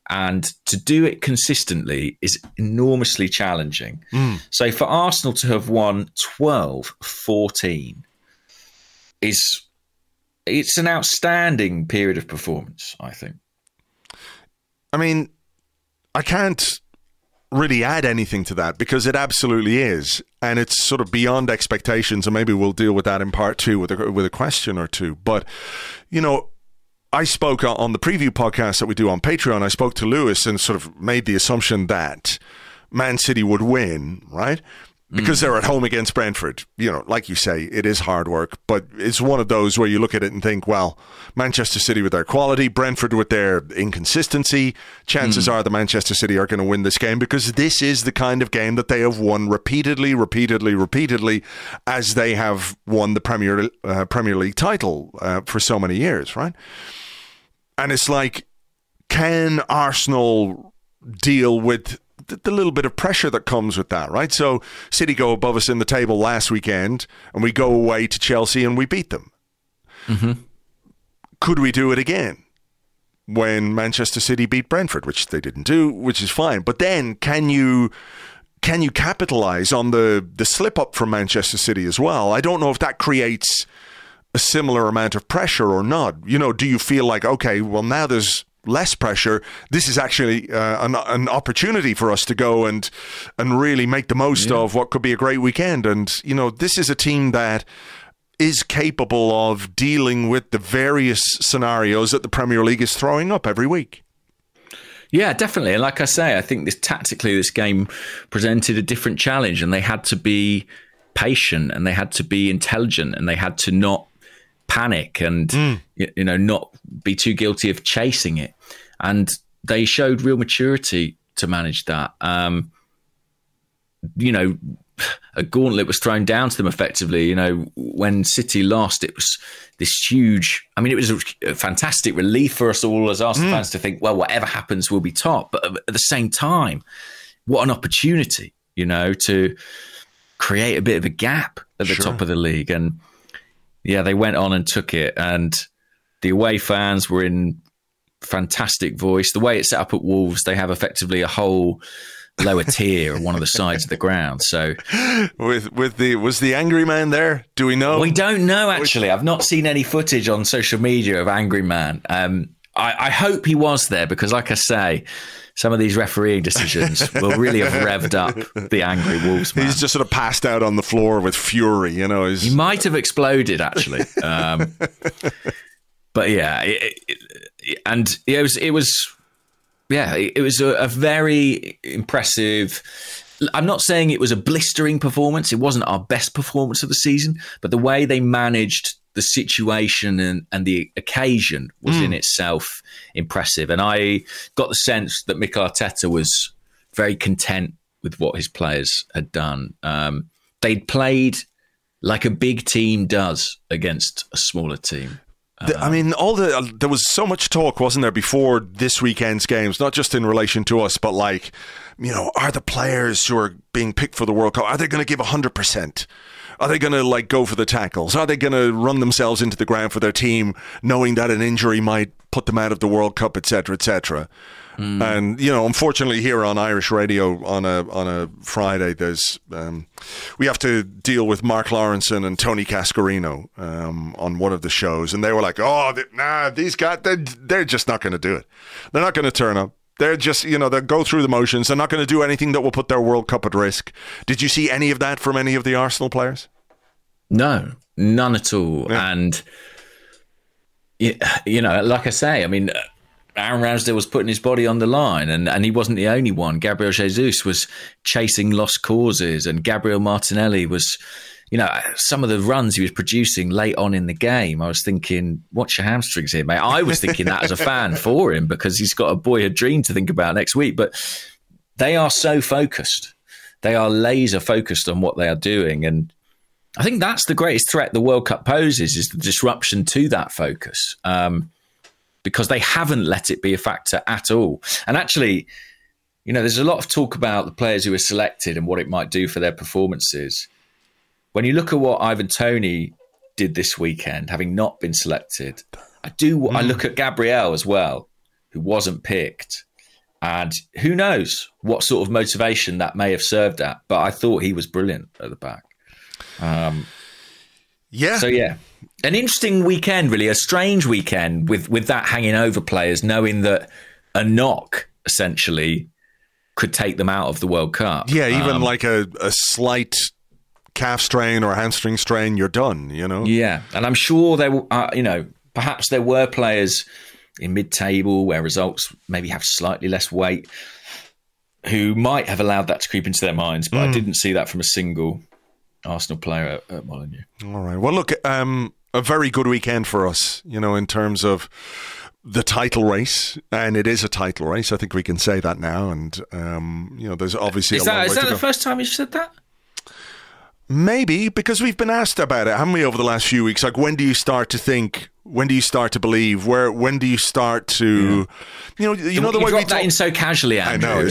And to do it consistently is enormously challenging. So for Arsenal to have won 12-14 it's an outstanding period of performance, I think. I mean, I can't really add anything to that because it absolutely is. And it's sort of beyond expectations. And maybe we'll deal with that in part two with a question or two. But, I spoke on the preview podcast that we do on Patreon. I spoke to Lewis and sort of made the assumption that Man City would win, right? Because they're at home against Brentford. Like you say, it is hard work, but it's one of those where you look at it and think, well, Manchester City with their quality, Brentford with their inconsistency, chances are the Manchester City are going to win this game because this is the kind of game that they have won repeatedly as they have won the Premier League title for so many years, right? And it's like, can Arsenal deal with the little bit of pressure that comes with that, right? So City go above us in the table last weekend and we go away to Chelsea and we beat them. Could we do it again when Manchester City beat Brentford, which they didn't do, which is fine. But then can you capitalize on the slip up from Manchester City as well? I don't know if that creates a similar amount of pressure or not. Do you feel like, okay, well, now there's less pressure. This is actually an opportunity for us to go and really make the most of what could be a great weekend. And, this is a team that is capable of dealing with the various scenarios that the Premier League is throwing up every week. Yeah, definitely. And like I say, I think this game presented a different challenge, and they had to be patient and they had to be intelligent and they had to not panic and not be too guilty of chasing it. And they showed real maturity to manage that. A gauntlet was thrown down to them effectively. When City lost, it was this huge... it was a fantastic relief for us all as Arsenal fans to think, well, whatever happens, we'll be top. But at the same time, what an opportunity, to create a bit of a gap at the top of the league. And yeah, they went on and took it. And the away fans were in fantastic voice. The way it's set up at Wolves, they have effectively a whole lower tier on one of the sides of the ground. So was the angry man there? Do we know? We don't know, actually. I've not seen any footage on social media of Angry Man. I hope he was there because, like I say, some of these refereeing decisions will really have revved up the angry Wolves man. He's just sort of passed out on the floor with fury, He might have exploded, actually. But yeah, it was a very impressive. I'm not saying it was a blistering performance. It wasn't our best performance of the season, but the way they managed the situation and the occasion was in itself impressive. And I got the sense that Mikel Arteta was very content with what his players had done. They'd played like a big team does against a smaller team. There was so much talk, wasn't there, before this weekend's games, not just in relation to us, but are the players who are being picked for the World Cup, are they going to give 100%? Are they going to go for the tackles? Are they going to run themselves into the ground for their team, knowing that an injury might put them out of the World Cup, etc., etc.? And unfortunately, here on Irish radio on a Friday, there's we have to deal with Mark Lawrenson and Tony Cascarino on one of the shows, and they were like, these guys, they're just not going to do it. They're not going to turn up. They're just, they'll go through the motions. They're not going to do anything that will put their World Cup at risk. Did you see any of that from any of the Arsenal players? No, none at all. Yeah. And, like I say, I mean, Aaron Ramsdale was putting his body on the line, and he wasn't the only one. Gabriel Jesus was chasing lost causes, and Gabriel Martinelli was, some of the runs he was producing late on in the game. I was thinking, watch your hamstrings here, mate. I was thinking that as a fan for him, because he's got a boyhood dream to think about next week. But they are so focused. They are laser focused on what they are doing. And I think that's the greatest threat the World Cup poses, is the disruption to that focus. Because they haven't let it be a factor at all. And actually, there's a lot of talk about the players who are selected and what it might do for their performances. When you look at what Ivan Toney did this weekend, having not been selected, I look at Gabriel as well, who wasn't picked. And who knows what sort of motivation that may have served at. But I thought he was brilliant at the back. Yeah. So, yeah. An interesting weekend, really, a strange weekend with that hanging over players, knowing that a knock essentially could take them out of the World Cup. Yeah, even like a slight calf strain or a hamstring strain, you're done, Yeah, and I'm sure there, perhaps there were players in mid-table where results maybe have slightly less weight who might have allowed that to creep into their minds, but I didn't see that from a single Arsenal player at Molineux. All right. Well, look, a very good weekend for us, in terms of the title race, and it is a title race. I think we can say that now. And there's obviously is that the first time you've said that? Maybe, because we've been asked about it, haven't we, over the last few weeks? Like, when do you start to think? When do you start to believe? When do you start to, the way we dropped that in so casually, Andrew. I know,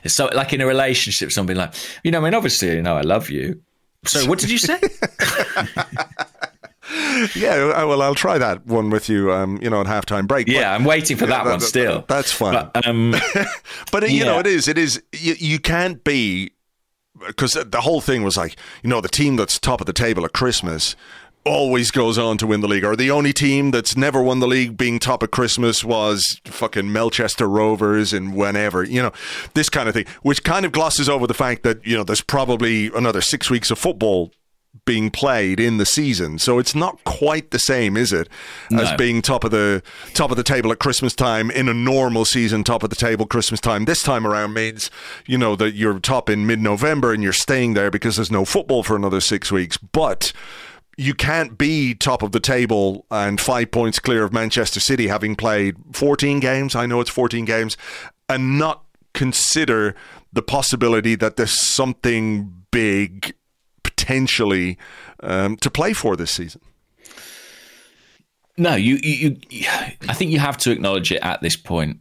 it's so like in a relationship, something like, obviously, I love you. So what did you say? Yeah, well, I'll try that one with you, at halftime break. Yeah, I'm waiting for that one still. That's fine. But it is. You can't be, because the whole thing was like, the team that's top of the table at Christmas always goes on to win the league, or the only team that's never won the league being top at Christmas was fucking Melchester Rovers and whenever, this kind of thing, which kind of glosses over the fact that, there's probably another 6 weeks of football being played in the season. So it's not quite the same, is it, as being top of the table at Christmas time in a normal season. Top of the table Christmas time this time around means, that you're top in mid-November and you're staying there because there's no football for another 6 weeks. But you can't be top of the table and 5 points clear of Manchester City, having played 14 games. I know it's 14 games, and not consider the possibility that there's something big potentially to play for this season. No, I think you have to acknowledge it at this point.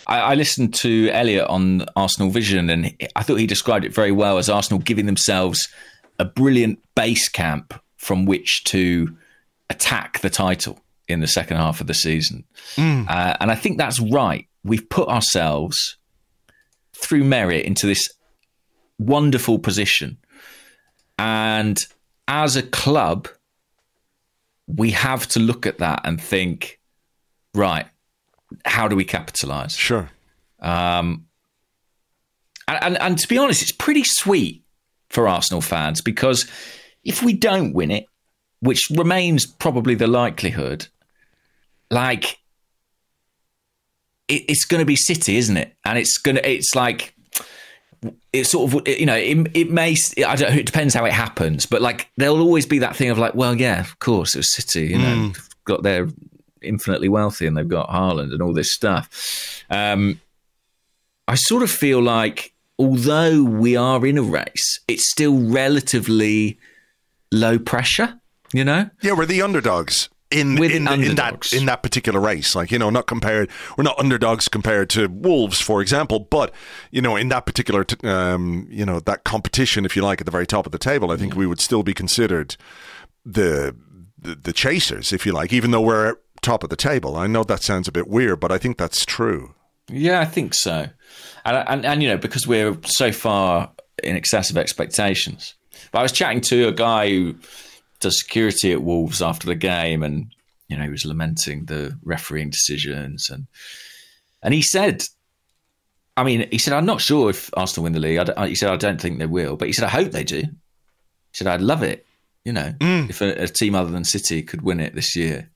I listened to Elliot on Arsenal Vision, and I thought he described it very well as Arsenal giving themselves a brilliant base camp from which to attack the title in the second half of the season. And I think that's right. We've put ourselves through merit into this wonderful position. And as a club, we have to look at that and think, right, how do we capitalise? Sure. And to be honest, it's pretty sweet for Arsenal fans, because if we don't win it, which remains probably the likelihood, like it's going to be City, isn't it? And it depends how it happens, but like there'll always be that thing of like, well, yeah, of course it was City, they're infinitely wealthy and they've got Haaland and all this stuff. I sort of feel like, although we are in a race, it's still relatively low pressure, Yeah, we're the underdogs in that particular race. Like, not compared. We're not underdogs compared to Wolves, for example. But in that particular, that competition, if you like, at the very top of the table, I think we would still be considered the chasers, if you like, even though we're at top of the table. I know that sounds a bit weird, but I think that's true. Yeah, I think so, and because we're so far in excess of expectations. But I was chatting to a guy who does security at Wolves after the game, and he was lamenting the refereeing decisions, and he said, I mean, he said, I'm not sure if Arsenal win the league. He said, I don't think they will. But he said, I hope they do. He said, I'd love it, if a team other than City could win it this year.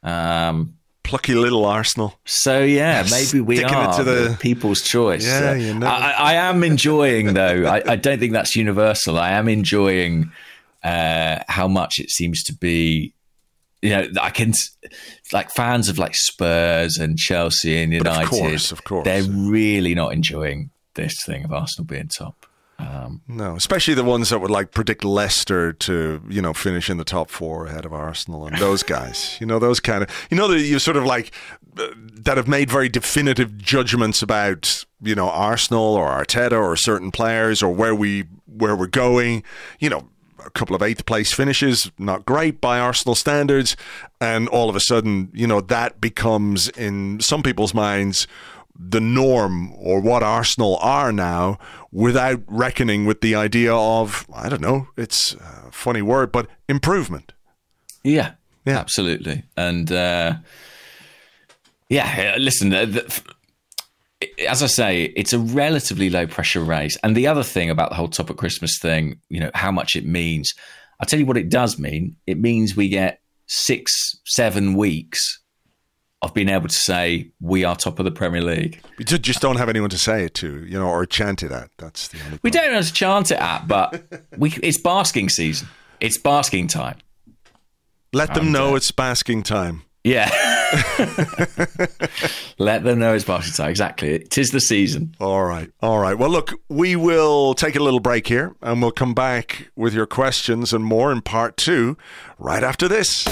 Plucky little Arsenal. So, yeah, maybe we are to the people's choice. Yeah, I am enjoying, though. I don't think that's universal. I am enjoying how much it seems to be. I can, like, fans of like Spurs and Chelsea and United, of course, they're really not enjoying this thing of Arsenal being top. No, especially the ones that would like predict Leicester to, finish in the top 4 ahead of Arsenal and those guys. Those kind of, that you sort of like that have made very definitive judgments about, Arsenal or Arteta or certain players or where we're going. A couple of 8th place finishes, not great by Arsenal standards, and all of a sudden, that becomes in some people's minds the norm or what Arsenal are now, without reckoning with the idea of, I don't know, it's a funny word, but improvement. Yeah. Absolutely. And listen, as I say, it's a relatively low pressure race. And the other thing about the whole top of Christmas thing, how much it means, I'll tell you what it does mean. It means we get 6-7 weeks of being able to say we are top of the Premier League. We just don't have anyone to say it to, or chant it at. That's the only problem. We don't know how to chant it at, but it's basking season. It's basking time. Let them know it's basking time. Yeah. Let them know it's basking time. Exactly. It is the season. All right. Well, look, we will take a little break here and we'll come back with your questions and more in part 2 right after this.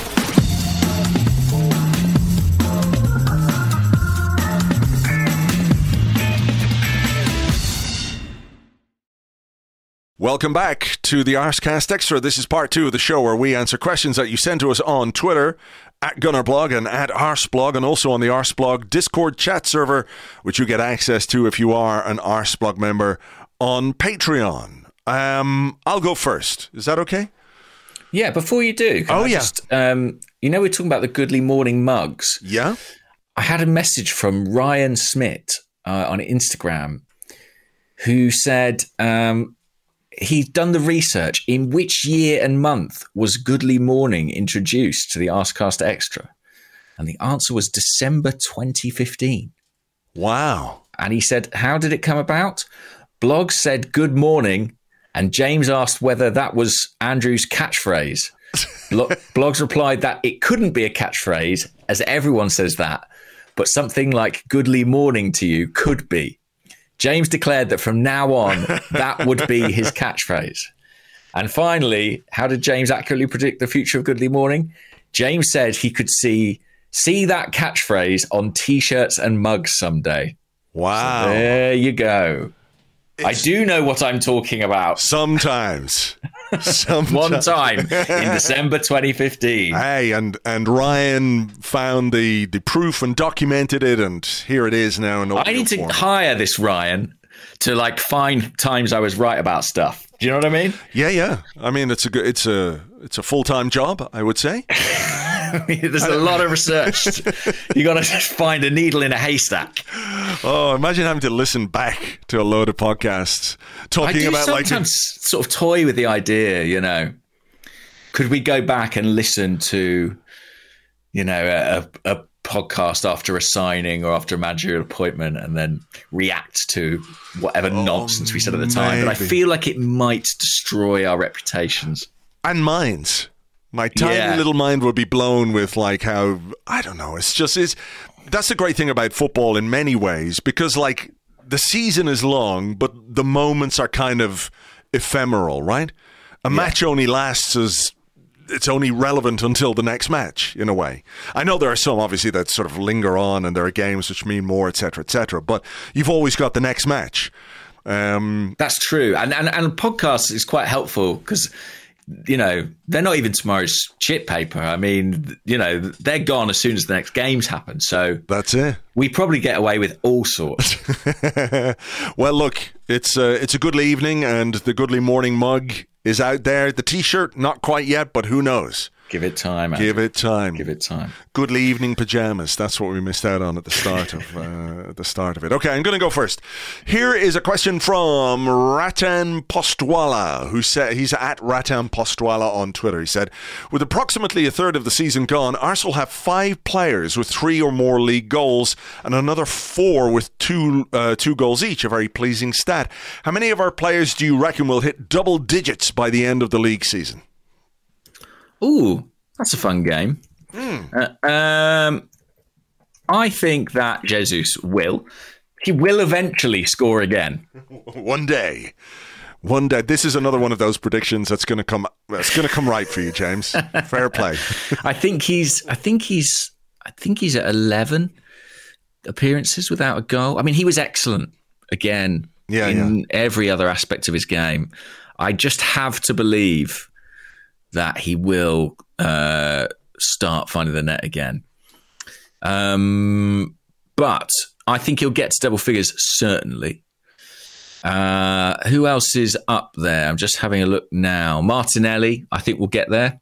Welcome back to the Arsecast Extra. This is part 2 of the show where we answer questions that you send to us on Twitter, at Gunnerblog and at Arseblog, and also on the Arseblog Discord chat server, which you get access to if you are an Arseblog member on Patreon. I'll go first. Is that okay? Yeah, before you do. We're talking about the Goodly Morning mugs. Yeah. I had a message from Ryan Smith on Instagram who said... he's done the research. In which year and month was Goodly Morning introduced to the Arsecast Extra? And the answer was December 2015. Wow. And he said, how did it come about? Blog said good morning, and James asked whether that was Andrew's catchphrase. Blogs replied that it couldn't be a catchphrase, as everyone says that, but something like Goodly Morning to you could be. James declared that from now on, that would be his catchphrase. And finally, how did James accurately predict the future of Goodly Morning? James said he could see that catchphrase on T-shirts and mugs someday. Wow. So there you go. I do know what I'm talking about. Sometimes. One time in December 2015. Hey, and Ryan found the proof and documented it, and here it is now. I need to hire this Ryan to find times I was right about stuff. Do you know what I mean? Yeah. I mean, it's a full-time job, I would say. There's a lot of research. You got to just find a needle in a haystack. Oh, imagine having to listen back to a load of podcasts talking about sometimes sort of toy with the idea, Could we go back and listen to, a podcast after a signing or after a managerial appointment and then react to whatever nonsense we said at the time? But I feel like it might destroy our reputations. And minds. My tiny little mind would be blown with how, I don't know, that's the great thing about football in many ways, because the season is long, but the moments are kind of ephemeral, right? A match only lasts it's only relevant until the next match, in a way. I know there are some, obviously, that sort of linger on, and there are games which mean more, etc., but you've always got the next match. That's true. And podcasts is quite helpful because... they're not even tomorrow's chip paper. I mean, they're gone as soon as the next games happen. So that's it. We probably get away with all sorts. Well, look, it's a Goodly evening, and the Goodly Morning mug is out there. The T-shirt, not quite yet, but who knows? Give it time, Andrew. Give it time. Give it time. Goodly evening pajamas. That's what we missed out on at the start of it. Okay, I'm going to go first. Here is a question from Ratan Postwala, who said, he's at Ratan Postwala on Twitter. He said, with approximately a third of the season gone, Arsenal have 5 players with 3 or more league goals and another 4 with 2 goals each. A very pleasing stat. How many of our players do you reckon will hit double digits by the end of the league season? Ooh, that's a fun game. I think that Jesus will. He will eventually score again. One day. This is another one of those predictions that's going to come right for you, James. Fair play. I think he's at 11 appearances without a goal. I mean, he was excellent again in every other aspect of his game. I just have to believe that he will start finding the net again. But I think he'll get to double figures, certainly. Who else is up there? I'm just having a look now. Martinelli, I think will get there,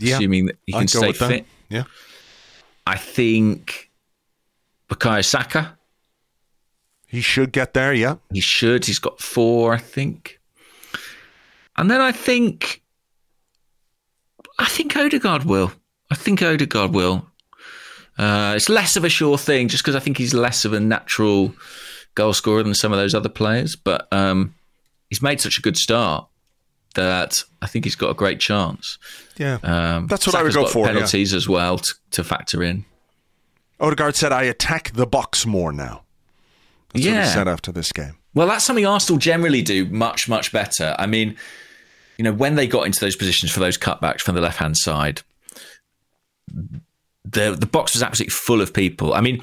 assuming that he can stay fit. Yeah. I think Bukayo Saka. He should get there, yeah. He should. He's got 4, I think. And then I think Odegaard will. It's less of a sure thing just because I think he's less of a natural goal scorer than some of those other players. But he's made such a good start that I think he's got a great chance. Yeah, that's what I would go for. Penalties as well to factor in. Odegaard said, I attack the box more now. That's what he said after this game. Well, that's something Arsenal generally do much, much better. I mean, when they got into those positions for those cutbacks from the left-hand side, the box was absolutely full of people. I mean,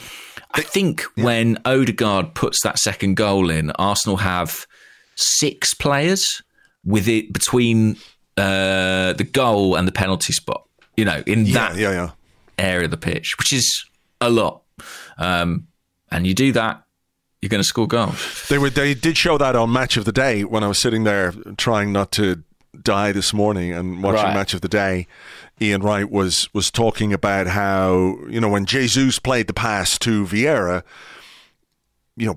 I think when Odegaard puts that second goal in, Arsenal have 6 players with it between the goal and the penalty spot, in that area of the pitch, which is a lot. And you do that, you're going to score goals. They did show that on Match of the Day when I was sitting there trying not to die this morning and watching Match of the Day. Ian Wright was talking about how, when Jesus played the pass to Vieira,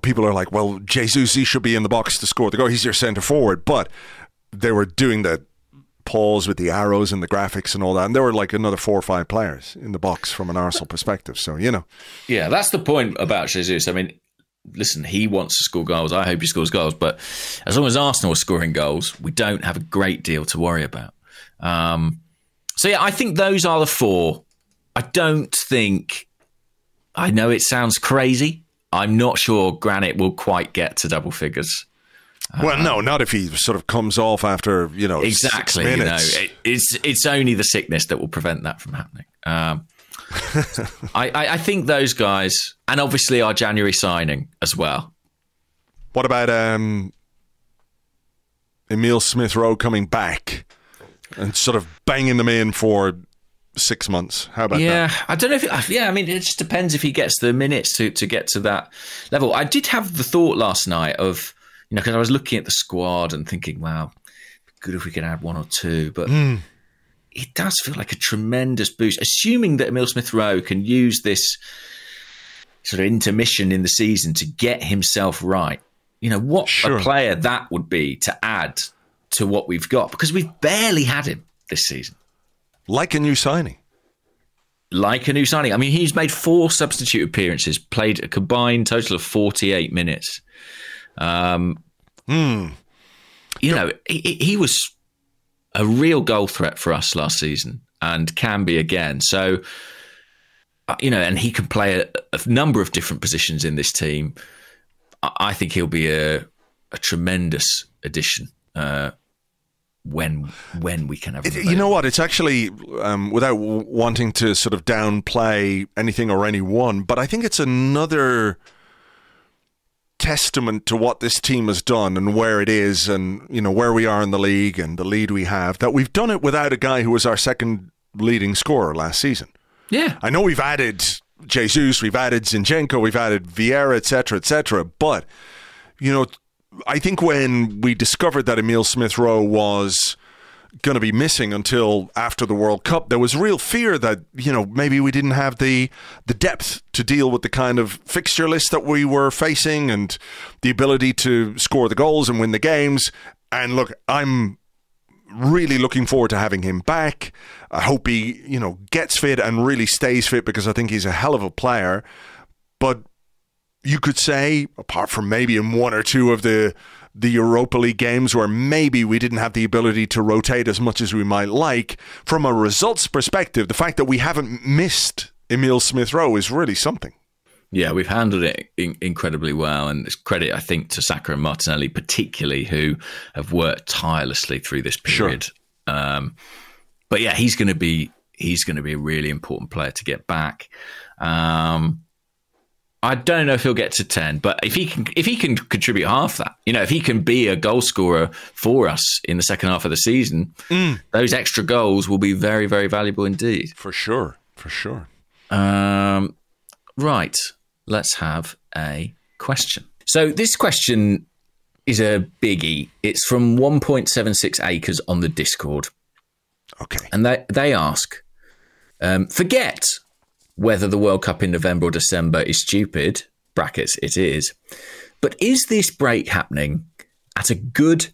people are like, well, Jesus, he should be in the box to score the goal. He's your centre forward. But they were doing the pause with the arrows and the graphics and all that. And there were like another 4 or 5 players in the box from an Arsenal perspective. So, Yeah, that's the point about Jesus. I mean, listen, he wants to score goals. I hope he scores goals. But as long as Arsenal are scoring goals, we don't have a great deal to worry about. So, I think those are the 4. I don't think... I know it sounds crazy. I'm not sure Granit will quite get to double figures. Well, no, not if he sort of comes off after, exactly, 6 minutes. It's only the sickness that will prevent that from happening. I think those guys, and obviously our January signing as well. What about Emile Smith-Rowe coming back and sort of banging them in for 6 months? How about that? Yeah, I don't know if... I mean, it just depends if he gets the minutes to get to that level. I did have the thought last night of, because I was looking at the squad and thinking, wow, good if we could add 1 or 2, but... It does feel like a tremendous boost, assuming that Emile Smith-Rowe can use this sort of intermission in the season to get himself right. What a player that would be to add to what we've got, because we've barely had him this season. Like a new signing. I mean, he's made 4 substitute appearances, played a combined total of 48 minutes. He was a real goal threat for us last season and can be again. So, and he can play a number of different positions in this team. I think he'll be a tremendous addition when we can have him. You know what? It's actually, without wanting to sort of downplay anything or anyone, but I think it's another testament to what this team has done and where it is and, where we are in the league and the lead we have, that we've done it without a guy who was our second leading scorer last season. Yeah. I know we've added Jesus, we've added Zinchenko, we've added Vieira, etc., but, I think when we discovered that Emile Smith-Rowe was, going to be missing until after the World Cup. There was real fear that, maybe we didn't have the depth to deal with the kind of fixture list that we were facing and the ability to score the goals and win the games. And look, I'm really looking forward to having him back. I hope he, gets fit and really stays fit, because I think he's a hell of a player. But you could say, apart from maybe in one or two of the Europa League games where maybe we didn't have the ability to rotate as much as we might like, from a results perspective, the fact that we haven't missed Emile Smith-Rowe is really something. Yeah, we've handled it incredibly well, and it's credit, I think, to Saka and Martinelli particularly, who have worked tirelessly through this period. Sure. But yeah, he's going to be a really important player to get back. I don't know if he'll get to 10, but if he can contribute half that, if he can be a goal scorer for us in the second half of the season, those extra goals will be very, very valuable indeed. For sure. Right, let's have a question. So this question is a biggie. It's from 1.76 acres on the Discord. Okay. And they ask, forget whether the World Cup in November or December is stupid, brackets, it is, but is this break happening at a good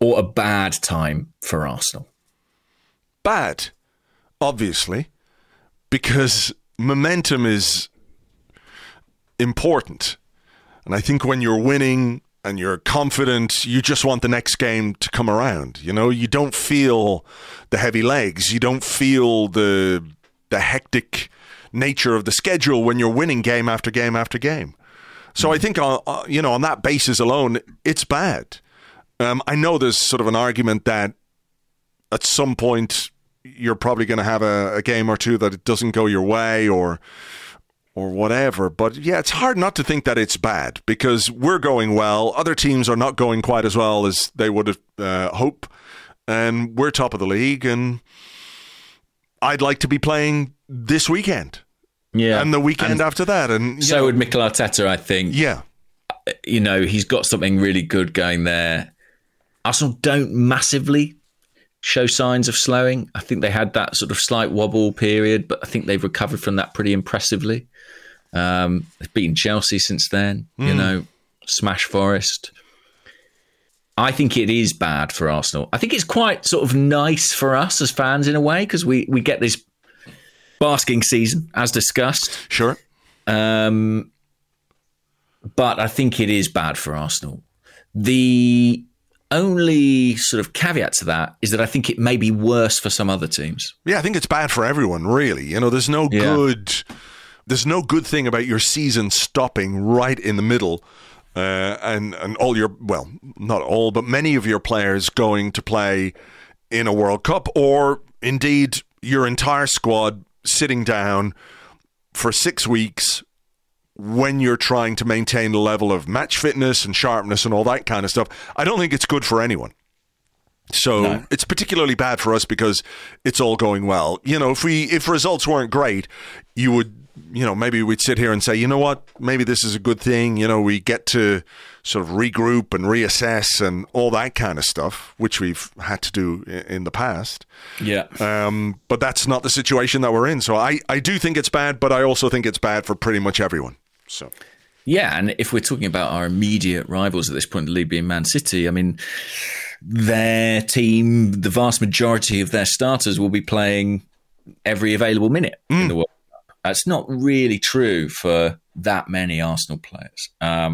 or a bad time for Arsenal? Bad, obviously, because momentum is important. And I think when you're winning and you're confident, you just want the next game to come around. You don't feel the heavy legs. You don't feel the hectic nature of the schedule when you're winning game after game after game. So I think, on that basis alone, it's bad. I know there's sort of an argument that at some point you're probably going to have a game or two that it doesn't go your way or whatever. But yeah, it's hard not to think that it's bad, because we're going well. Other teams are not going quite as well as they would have hoped. And we're top of the league, and I'd like to be playing this weekend. Yeah. And the weekend after that. And so would Mikel Arteta, I think. Yeah. He's got something really good going there. Arsenal don't massively show signs of slowing. I think they had that sort of slight wobble period, but I think they've recovered from that pretty impressively. They've beaten Chelsea since then, smash Forest. I think it is bad for Arsenal. I think it's quite sort of nice for us as fans in a way, because we get this basking season, as discussed. Sure. But I think it is bad for Arsenal. The only sort of caveat to that is that I think it may be worse for some other teams. Yeah, I think it's bad for everyone, really. There's no good thing about your season stopping right in the middle. And all your, well, not all, but many of your players going to play in a World Cup, or indeed your entire squad sitting down for 6 weeks when you're trying to maintain the level of match fitness and sharpness and all that kind of stuff. I don't think it's good for anyone. So It's particularly bad for us because it's all going well. If results weren't great, you would, maybe we'd sit here and say, you know what, maybe this is a good thing. We get to sort of regroup and reassess and all that kind of stuff, which we've had to do in the past. Yeah. But that's not the situation that we're in. So I do think it's bad, but I also think it's bad for pretty much everyone. So. Yeah, and if we're talking about our immediate rivals at this point, the league being Man City, I mean, their team, the vast majority of their starters will be playing every available minute in the World Cup. That's not really true for that many Arsenal players. I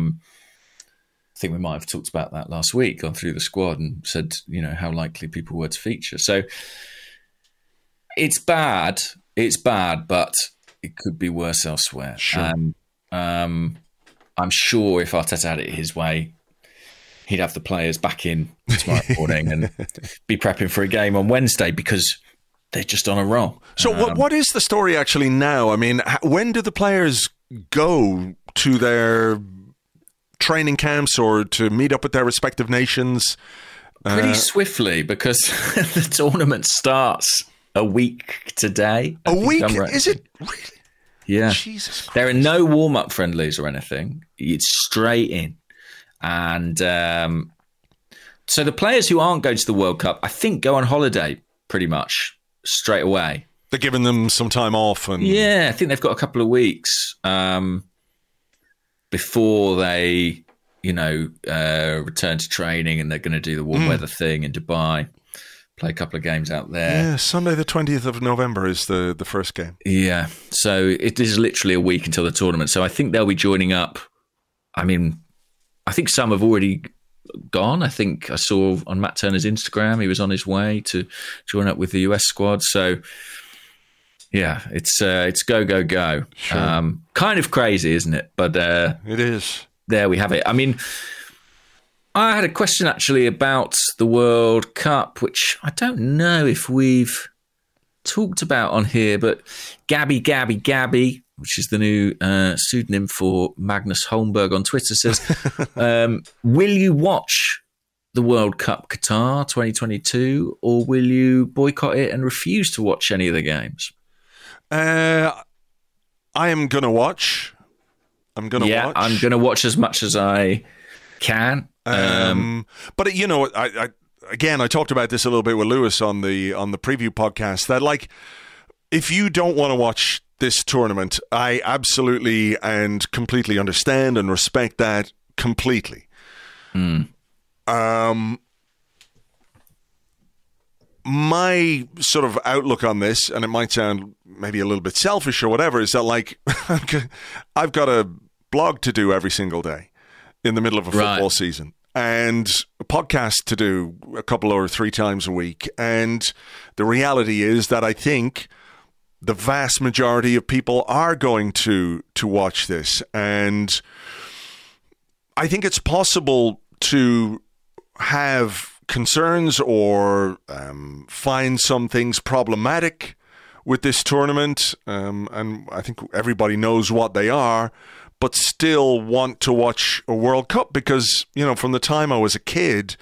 think we might have talked about that last week, gone through the squad and said, how likely people were to feature. So it's bad, but it could be worse elsewhere. Sure. I'm sure if Arteta had it his way, he'd have the players back in tomorrow morning and be prepping for a game on Wednesday, because they're just on a roll. So what is the story actually now? I mean, when do the players go to their training camps or to meet up with their respective nations? Pretty swiftly, because the tournament starts a week today. A week? Is it really? Yeah. Jesus Christ. There are no warm-up friendlies or anything. It's straight in. And So the players who aren't going to the World Cup, I think, go on holiday pretty much straight away. They're giving them some time off. And yeah, I think they've got a couple of weeks before they, return to training, and they're going to do the warm weather thing in Dubai, play a couple of games out there. Yeah, Sunday the 20th of November is the first game. Yeah, so it is literally a week until the tournament. So I think they'll be joining up. I mean, I think some have already gone. I think I saw on Matt Turner's Instagram he was on his way to join up with the US squad. So yeah, it's go, go, go. Sure. Kind of crazy, isn't it? But it is. There we have it. I mean, I had a question actually about the World Cup, which I don't know if we've talked about on here, but Gabby, which is the new pseudonym for Magnus Holmberg on Twitter, says, will you watch the World Cup Qatar 2022, or will you boycott it and refuse to watch any of the games? I am going to watch. I'm going to watch as much as I can. But I talked about this a little bit with Lewis on the preview podcast, that like, if you don't want to watch this tournament, I absolutely and completely understand and respect that completely. My sort of outlook on this, and it might sound maybe a little bit selfish or whatever, is that like I've got a blog to do every single day in the middle of a football season, and a podcast to do a couple or 3 times a week. And the reality is that I think the vast majority of people are going to watch this. And I think it's possible to have concerns or find some things problematic with this tournament. And I think everybody knows what they are, but still want to watch a World Cup because, from the time I was a kid,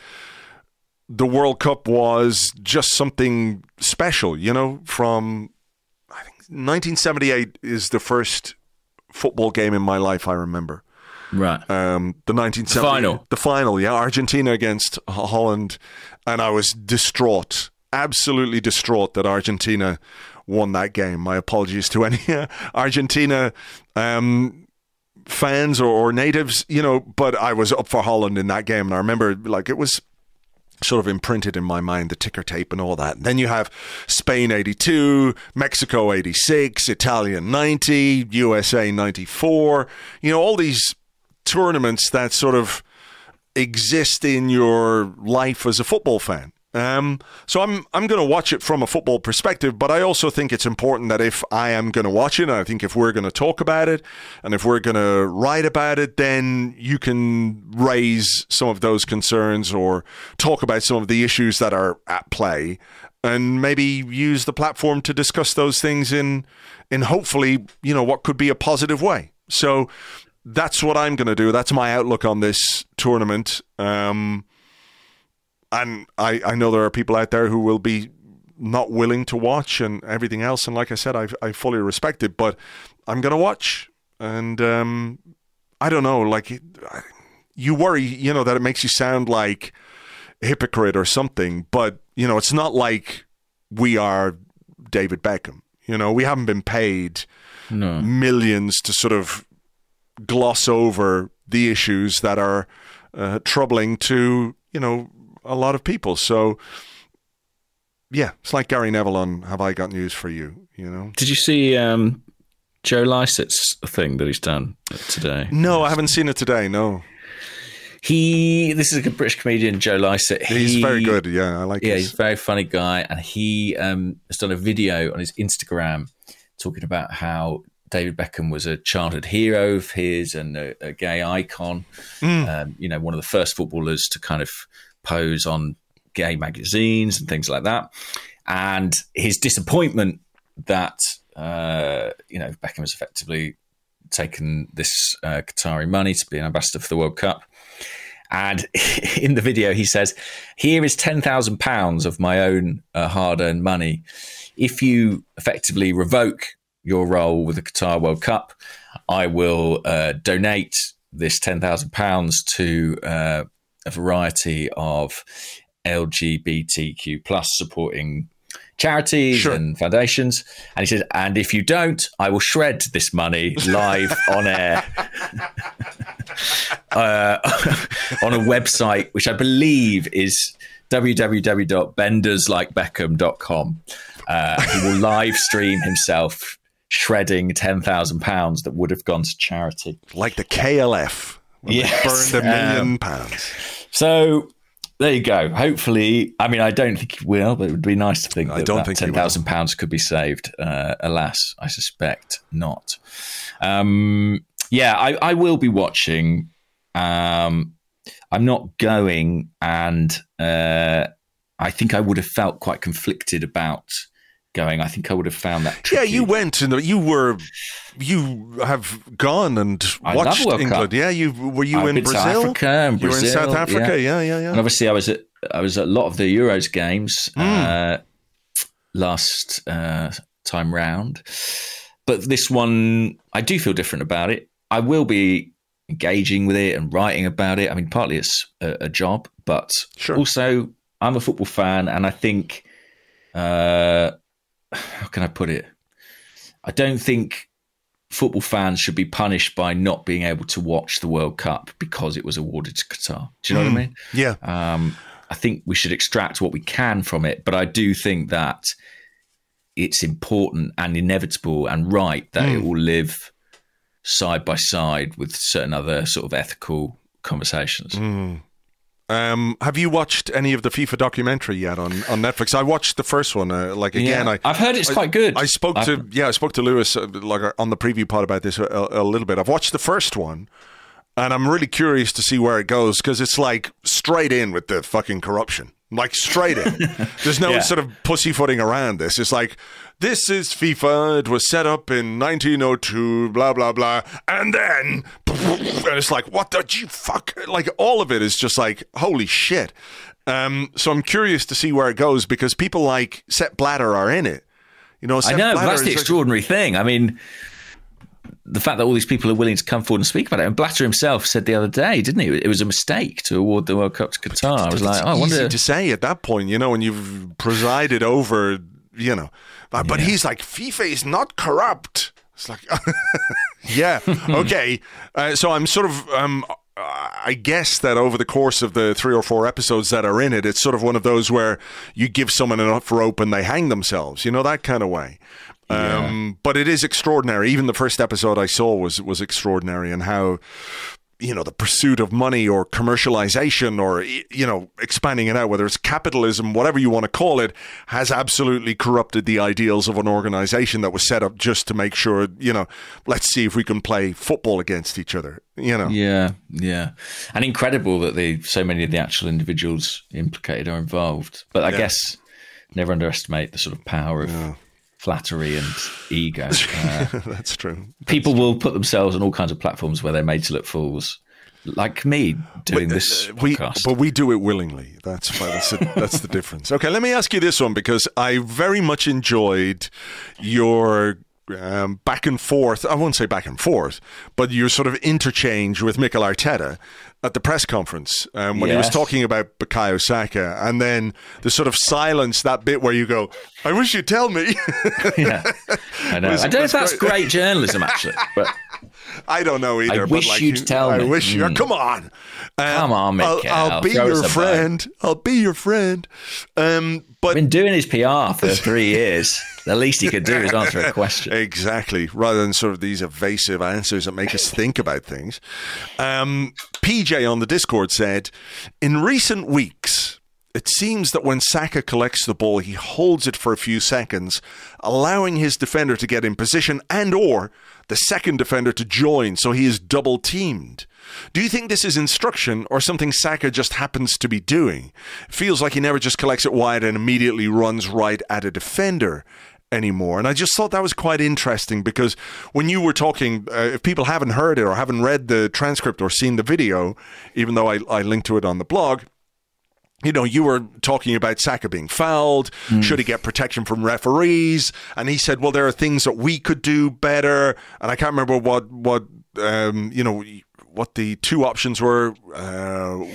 the World Cup was just something special, from, I think 1978 is the first football game in my life I remember. Right. The 1970 final. The final, yeah. Argentina against Holland. And I was distraught, absolutely distraught that Argentina won that game. My apologies to any Argentina fans or natives, but I was up for Holland in that game. And I remember it was sort of imprinted in my mind, the ticker tape and all that. And then you have Spain 82, Mexico 86, Italian 90, USA 94, all these tournaments that sort of exist in your life as a football fan. So I'm going to watch it from a football perspective, but I also think it's important that if I am going to watch it, and I think if we're going to talk about it, and if we're going to write about it, then you can raise some of those concerns or talk about some of the issues that are at play, and maybe use the platform to discuss those things in hopefully, what could be a positive way. So that's what I'm going to do. That's my outlook on this tournament. And I know there are people out there who will be not willing to watch and everything else. And like I said, I fully respect it, but I'm going to watch. And I don't know, you worry, that it makes you sound like a hypocrite or something. But, it's not like we are David Beckham. We haven't been paid millions to sort of gloss over the issues that are troubling to, a lot of people. So, yeah, it's like Gary Neville on Have I Got News for You, Did you see Joe Lycett's thing that he's done today? No, I haven't seen it today, no. This is a British comedian, Joe Lycett. He's very good, yeah, I like him. Yeah, he's a very funny guy, and he has done a video on his Instagram talking about how David Beckham was a childhood hero of his and a gay icon. One of the first footballers to kind of pose on gay magazines and things like that. And his disappointment that, Beckham has effectively taken this Qatari money to be an ambassador for the World Cup. And in the video, he says, "Here is £10,000 of my own hard-earned money. If you effectively revoke your role with the Qatar World Cup, I will donate this £10,000 to a variety of LGBTQ plus supporting charities and foundations. And he said, and if you don't, I will shred this money live on air on a website, which I believe is www.benderslikebeckham.com. He will live stream himself shredding £10,000 that would have gone to charity. Like the KLF. When they burned £1 million. So there you go. Hopefully, I mean, I don't think he will, but it would be nice to think that £10,000 could be saved. Alas, I suspect not. I will be watching. I'm not going, and I think I would have felt quite conflicted about going. I think I would have found that tricky. Yeah, you went and you have gone and watched England. Cup. Yeah, were you in Brazil? South Africa and Brazil. You were in South Africa. Yeah. And obviously, I was at a lot of the Euros games last time round. But this one, I do feel different about it. I will be engaging with it and writing about it. I mean, partly it's a job, but also I'm a football fan, and I think, how can I put it? I don't think football fans should be punished by not being able to watch the World Cup because it was awarded to Qatar. Do you know what I mean? Yeah. I think we should extract what we can from it, but I do think that it's important and inevitable and right that it will live side by side with certain other sort of ethical conversations. Have you watched any of the FIFA documentary yet on Netflix? I watched the first one. I've heard it's quite good. I spoke to Lewis on the preview pod about this a little bit. I've watched the first one, and I'm really curious to see where it goes, because it's like straight in with the fucking corruption. Like straight in. There's no sort of pussyfooting around this. It's like, this is FIFA. It was set up in 1902, blah, blah, blah. And then, and it's like, what the fuck? Like, all of it is just like, holy shit. So I'm curious to see where it goes, because people like Sepp Blatter are in it. You know, I know, that's the extraordinary thing. I mean, the fact that all these people are willing to come forward and speak about it. And Blatter himself said the other day, didn't he? It was a mistake to award the World Cup to Qatar. I was like, I wonder. Easy to say at that point, you know, when you've presided over, you know. But he's like, FIFA is not corrupt. It's like, yeah, okay. So I'm sort of, I guess that over the course of the 3 or 4 episodes that are in it, it's sort of one of those where you give someone enough rope and they hang themselves, you know, that kind of way. But it is extraordinary. Even the first episode I saw was extraordinary, and how, you know, the pursuit of money or commercialization or, you know, expanding it out, whether it's capitalism, whatever you want to call it, has absolutely corrupted the ideals of an organization that was set up just to make sure, you know, let's see if we can play football against each other, you know. Yeah. And incredible that so many of the actual individuals implicated are involved. But I guess never underestimate the sort of power of flattery and ego. That's true. People will put themselves on all kinds of platforms where they're made to look fools, like me doing this podcast. But we do it willingly. That's the difference. Okay, let me ask you this one, because I very much enjoyed your back and forth. I won't say back and forth, but your sort of interchange with Mikel Arteta at the press conference when he was talking about Bukayo Saka, and then the sort of silence, that bit where you go, I wish you'd tell me. Yeah, I know. I don't know if that's great journalism, actually, but I don't know either. I wish you'd tell me. I wish you. Come on. Come on, Mikel. I'll be your friend. I'll be your friend. But I've been doing his PR for 3 years. The least he could do is answer a question. Exactly, rather than sort of these evasive answers that make us think about things. PJ on the Discord said, in recent weeks, it seems that when Saka collects the ball, he holds it for a few seconds, allowing his defender to get in position and or the second defender to join, so he is double teamed. Do you think this is instruction or something Saka just happens to be doing? It feels like he never just collects it wide and immediately runs right at a defender anymore. And I just thought that was quite interesting, because when you were talking, if people haven't heard it or haven't read the transcript or seen the video, even though I linked to it on the blog, you know, you were talking about Saka being fouled. Should he get protection from referees? And he said, well, there are things that we could do better. And I can't remember what you know, what the two options were.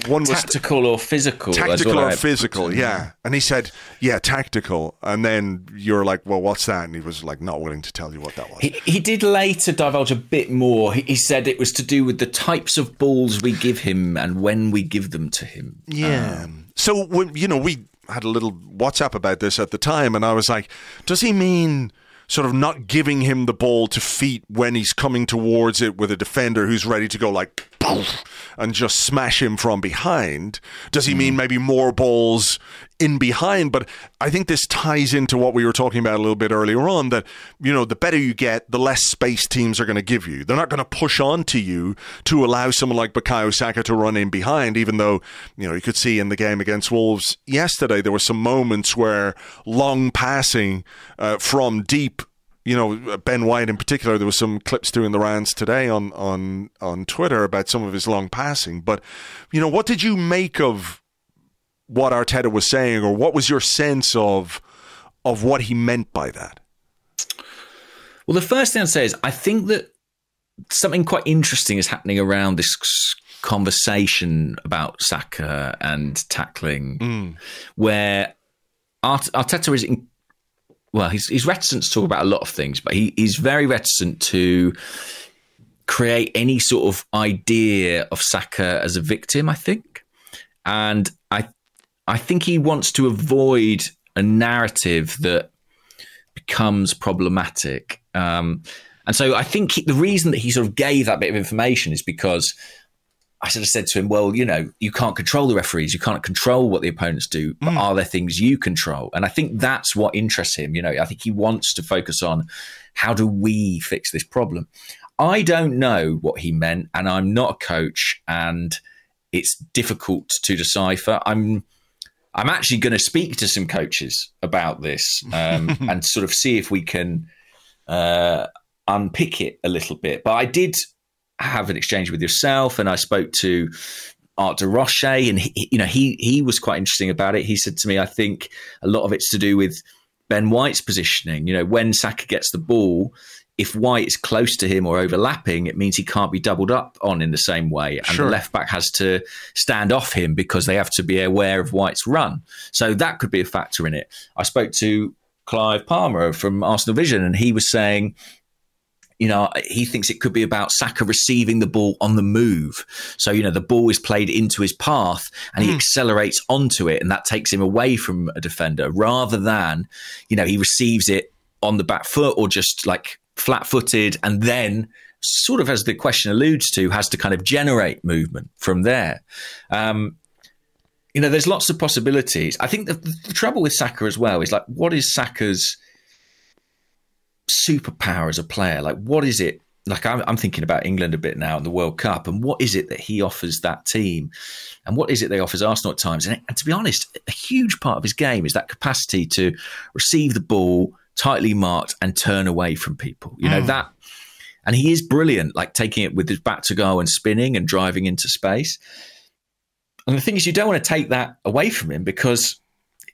One was tactical or physical. Tactical or physical, yeah. And he said, yeah, tactical. And then you're like, well, what's that? And he was like, not willing to tell you what that was. He did later divulge a bit more. He said it was to do with the types of balls we give him and when we give them to him. Yeah. So, we had a little WhatsApp about this at the time, and I was like, does he mean sort of not giving him the ball to feet when he's coming towards it with a defender who's ready to go like poof, and just smash him from behind? Does he mean maybe more balls in behind? But I think this ties into what we were talking about a little bit earlier on, that, the better you get, the less space teams are going to give you. They're not going to push on to you to allow someone like Bukayo Saka to run in behind, even though, you could see in the game against Wolves yesterday, there were some moments where long passing from deep, Ben White in particular, there was some clips doing the rounds today on Twitter about some of his long passing. But, what did you make of what Arteta was saying, or what was your sense of what he meant by that? Well, the first thing I'd say is I think that something quite interesting is happening around this conversation about Saka and tackling, where Arteta is he's reticent to talk about a lot of things, but he's very reticent to create any sort of idea of Saka as a victim, I think. And I think he wants to avoid a narrative that becomes problematic. And so I think the reason that he sort of gave that bit of information is because I sort of said to him, well, you can't control the referees. You can't control what the opponents do, but are there things you control? And I think that's what interests him. I think he wants to focus on how do we fix this problem? I don't know what he meant, and I'm not a coach, and it's difficult to decipher. I'm actually going to speak to some coaches about this and sort of see if we can unpick it a little bit. But I did have an exchange with yourself, and I spoke to Art de Roche, and he was quite interesting about it. He said to me, I think a lot of it's to do with Ben White's positioning. When Saka gets the ball, if White is close to him or overlapping, it means he can't be doubled up on in the same way. And the left back has to stand off him because they have to be aware of White's run. So that could be a factor in it. I spoke to Clive Palmer from Arsenal Vision, and he was saying, he thinks it could be about Saka receiving the ball on the move. So, the ball is played into his path and he accelerates onto it, and that takes him away from a defender rather than, he receives it on the back foot or just like flat-footed, and then sort of, as the question alludes to, has to kind of generate movement from there. There's lots of possibilities. I think the trouble with Saka as well is, like, what is Saka's superpower as a player? Like, what is it? Like, I'm thinking about England a bit now in the World Cup, and what is it that he offers that team? And what is it they offers Arsenal at times? And to be honest, a huge part of his game is that capacity to receive the ball, tightly marked, and turn away from people. That, and he is brilliant, like taking it with his back to goal and spinning and driving into space. And the thing is, you don't want to take that away from him because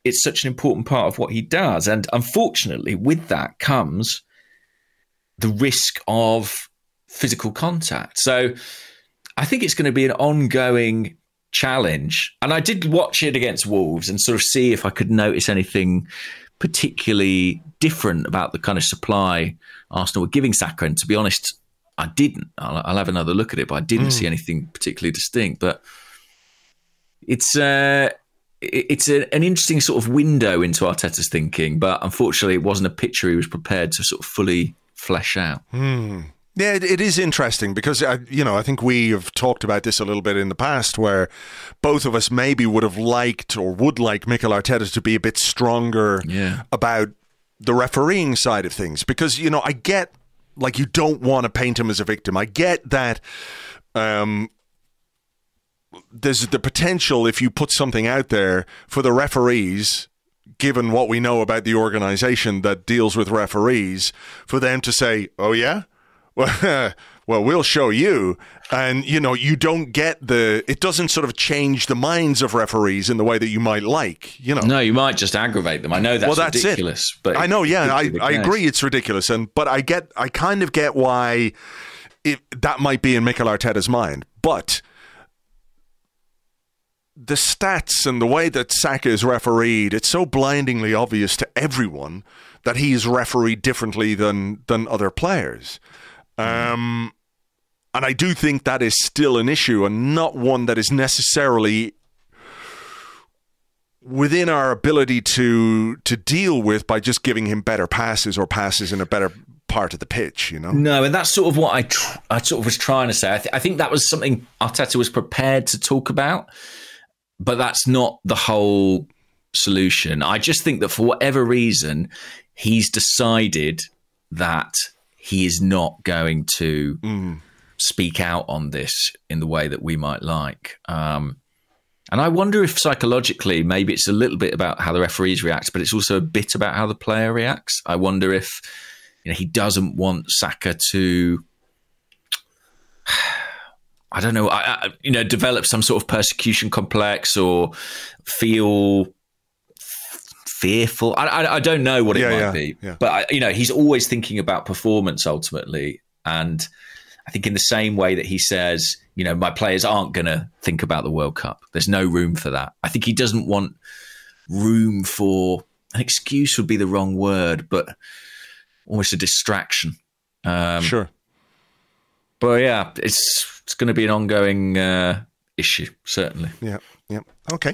it's such an important part of what he does. And unfortunately, with that comes the risk of physical contact. So I think it's going to be an ongoing challenge. And I did watch it against Wolves and sort of see if I could notice anything particularly different about the kind of supply Arsenal were giving Saka. And to be honest, I didn't. I'll have another look at it, but I didn't see anything particularly distinct. But it's an interesting sort of window into Arteta's thinking, but unfortunately it wasn't a picture he was prepared to sort of fully flesh out. Yeah, it is interesting because, I think we have talked about this a little bit in the past where both of us maybe would have liked or would like Mikel Arteta to be a bit stronger about the refereeing side of things because, I get, like, you don't want to paint him as a victim. I get that there's the potential, if you put something out there, for the referees, given what we know about the organization that deals with referees, for them to say, oh yeah? Well, we'll show you. And, you don't get it doesn't sort of change the minds of referees in the way that you might like, No, you might just aggravate them. I know that's ridiculous. But I know, yeah, I agree it's ridiculous. But I kind of get why that might be in Mikel Arteta's mind. But the stats and the way that Saka is refereed, it's so blindingly obvious to everyone that he is refereed differently than other players. And I do think that is still an issue, and not one that is necessarily within our ability to deal with by just giving him better passes or passes in a better part of the pitch, you know? No, and that's sort of what I sort of was trying to say. I think that was something Arteta was prepared to talk about, but that's not the whole solution. I just think that for whatever reason, he's decided that he is not going to speak out on this in the way that we might like. And I wonder if psychologically, maybe it's a little bit about how the referees react, but it's also a bit about how the player reacts. I wonder if he doesn't want Saka to, I don't know, develop some sort of persecution complex or feel fearful. I don't know what it might be, but he's always thinking about performance ultimately. And I think in the same way that he says, my players aren't going to think about the World Cup. There's no room for that. I think he doesn't want room for, an excuse would be the wrong word, but almost a distraction. Sure. But yeah, it's going to be an ongoing issue, certainly. Yeah. Okay.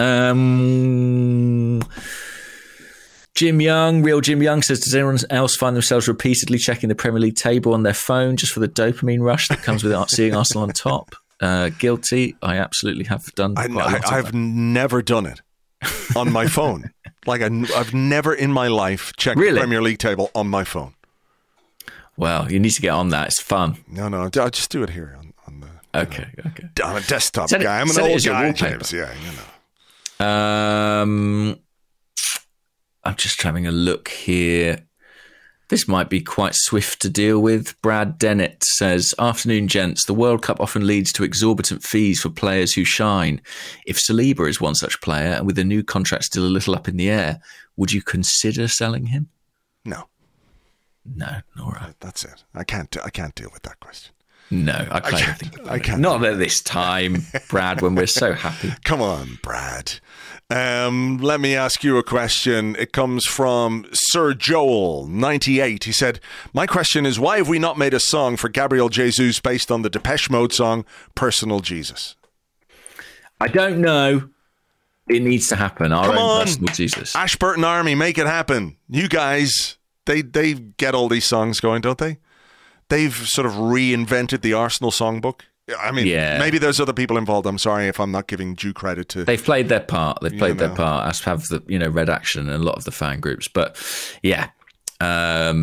Real Jim Young says, does anyone else find themselves repeatedly checking the Premier League table on their phone just for the dopamine rush that comes with seeing Arsenal on top? Guilty. I absolutely have done quite a lot of I've that. never done it on my phone. Like I've never in my life checked the Premier League table on my phone. Well, you need to get on that. It's fun. No, I'll just do it here on the... Okay. I'm a desktop guy. I'm an old guy, James. Yeah, I'm just having a look here. This might be quite swift to deal with. Brad Dennett says, afternoon, gents. The World Cup often leads to exorbitant fees for players who shine. If Saliba is one such player, and with the new contract still a little up in the air, would you consider selling him? No, all right. That's it. I can't deal with that question. No, I can't think about it. Not at this time, Brad, when we're so happy. Come on, Brad. Let me ask you a question. It comes from Sir Joel, 98. He said, my question is, why have we not made a song for Gabriel Jesus based on the Depeche Mode song, Personal Jesus? I don't know. It needs to happen. Our own Personal Jesus. Ashburton Army, make it happen. You guys, they get all these songs going, don't they? They've sort of reinvented the Arsenal songbook. I mean, maybe there's other people involved. I'm sorry if I'm not giving due credit to... They've played their part. They've played their part, as have the Red Action and a lot of the fan groups. But yeah, that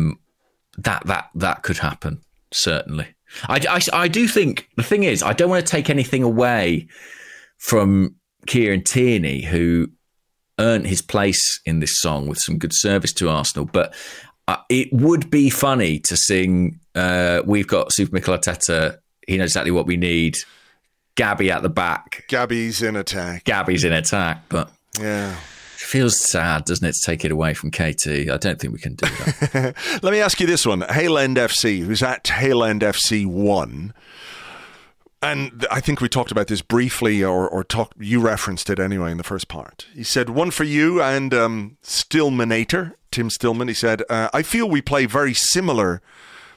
could happen, certainly. I do think, the thing is, I don't want to take anything away from Kieran Tierney, who earned his place in this song with some good service to Arsenal. But it would be funny to sing, we've got Super Mikel Arteta, he knows exactly what we need. Gabby at the back. Gabby's in attack. But yeah, it feels sad, doesn't it, to take it away from KT? I don't think we can do that. Let me ask you this one. Hayland FC, who's at Hayland FC 1. And I think we talked about this briefly, you referenced it anyway in the first part. He said, one for you and Stillmanator, Tim Stillman. He said, I feel we play very similar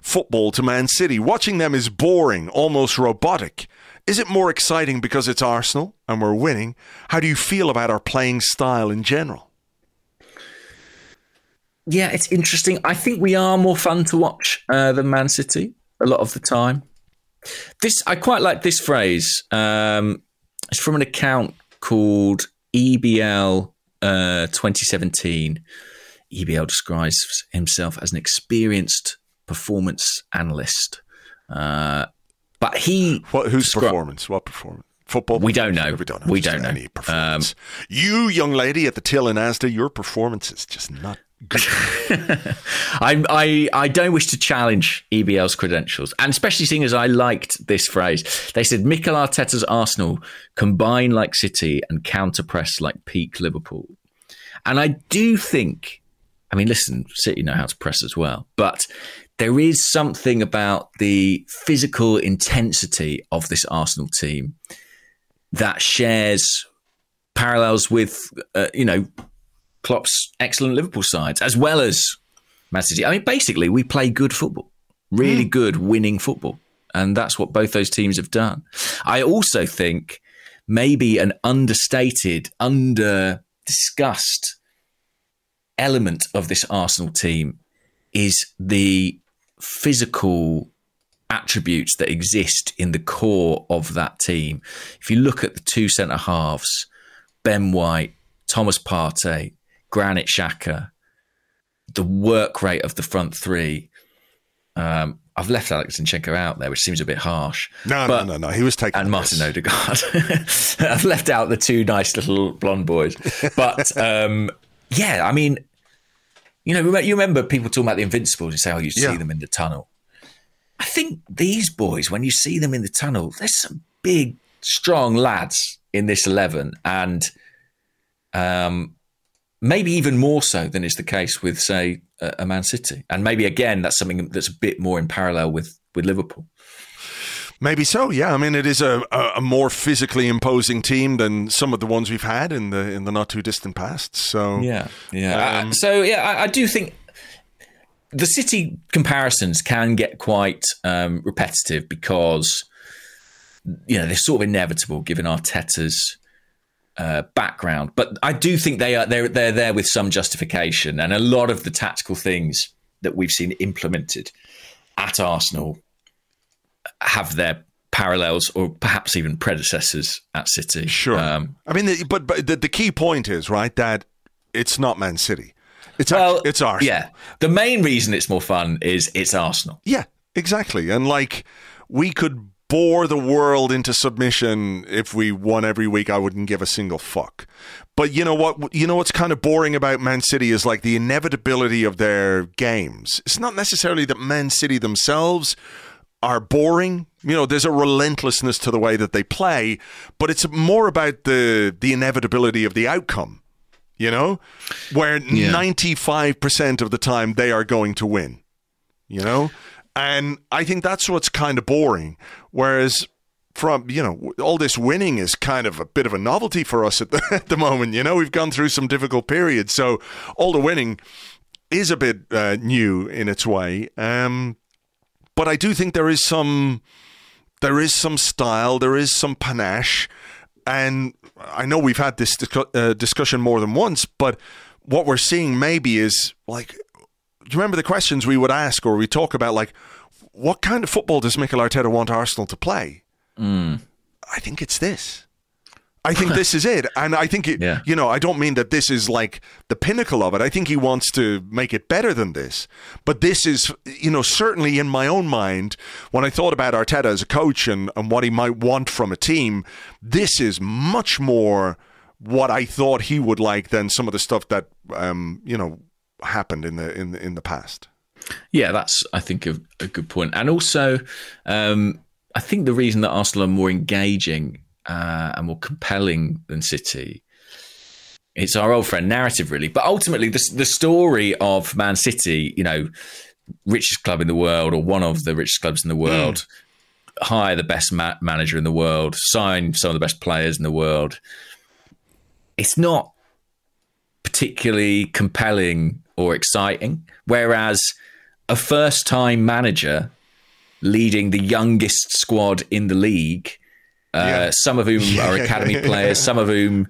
football to Man City. Watching them is boring, almost robotic. Is it more exciting because it's Arsenal and we're winning? How do you feel about our playing style in general? Yeah, it's interesting. I think we are more fun to watch than Man City a lot of the time. I quite like this phrase. It's from an account called EBL 2017. EBL describes himself as an experienced performance analyst. But whose performance? What performance? Football? We don't know. We don't know any performance. You, young lady at the till in Asda, your performance is just not good. I don't wish to challenge EBL's credentials, and especially seeing as I liked this phrase. They said Mikel Arteta's Arsenal combine like City and counter-press like peak Liverpool. And I do think I mean, listen, City know how to press as well, but there is something about the physical intensity of this Arsenal team that shares parallels with, Klopp's excellent Liverpool sides, as well as Man City. I mean, basically, we play good football, really good winning football. And that's what both those teams have done. I also think maybe an understated, under-discussed element of this Arsenal team is the physical attributes that exist in the core of that team. If you look at the two centre-halves, Ben White, Thomas Partey, Granit Xhaka, the work rate of the front three. I've left Alex Zinchenko out there, which seems a bit harsh. No. He was taking and Martin Odegaard. I've left out the two nice little blonde boys. But yeah, I mean, you remember people talking about the Invincibles and say, "Oh, you see them in the tunnel." I think these boys, when you see them in the tunnel, there's some big, strong lads in this 11, and maybe even more so than is the case with, say, a Man City. And maybe, again, that's something that's a bit more in parallel with Liverpool. Maybe so, yeah. I mean, it is a more physically imposing team than some of the ones we've had in the not too distant past. So yeah. I do think the City comparisons can get quite repetitive because they're sort of inevitable given Arteta's background. But I do think they're there with some justification, and a lot of the tactical things that we've seen implemented at Arsenal have their parallels or perhaps even predecessors at City. Sure. I mean, but the key point is, right, that it's not Man City. It's Arsenal. Yeah. The main reason it's more fun is it's Arsenal. Yeah, exactly. And we could bore the world into submission if we won every week. I wouldn't give a single fuck. But you know what? You know what's kind of boring about Man City is the inevitability of their games. It's not necessarily that Man City themselves are boring. There's a relentlessness to the way that they play, but it's more about the inevitability of the outcome. Where 95% of the time they are going to win. And I think that's what's kind of boring. Whereas from, all this winning is kind of a bit of a novelty for us at the moment. We've gone through some difficult periods. So all the winning is a bit new in its way. But I do think there is some style, there is some panache. And I know we've had this discussion more than once, but what we're seeing maybe is do you remember the questions we would ask or we talk about, what kind of football does Mikel Arteta want Arsenal to play? I think it's this. I think this is it. And I think, I don't mean that this is the pinnacle of it. I think he wants to make it better than this. But this is, certainly in my own mind, when I thought about Arteta as a coach and what he might want from a team, this is much more what I thought he would like than some of the stuff that, happened in the past. Yeah, that's, I think, a good point. And also, I think the reason that Arsenal are more engaging and more compelling than City, it's our old friend narrative, really. But ultimately, the story of Man City, richest club in the world or one of the richest clubs in the world, hire the best manager in the world, sign some of the best players in the world. It's not particularly compelling or exciting. Whereas a first-time manager leading the youngest squad in the league, some of whom are academy players, some of whom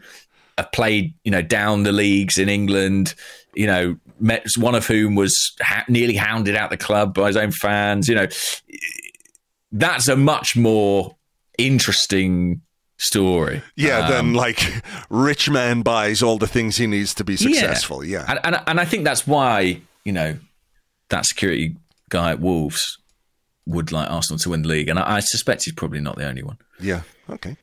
have played, down the leagues in England, one of whom was nearly hounded out the club by his own fans. That's a much more interesting story. Then rich man buys all the things he needs to be successful. And I think that's why, that security guy at Wolves would like Arsenal to win the league. And I suspect he's probably not the only one. Yeah. Okay.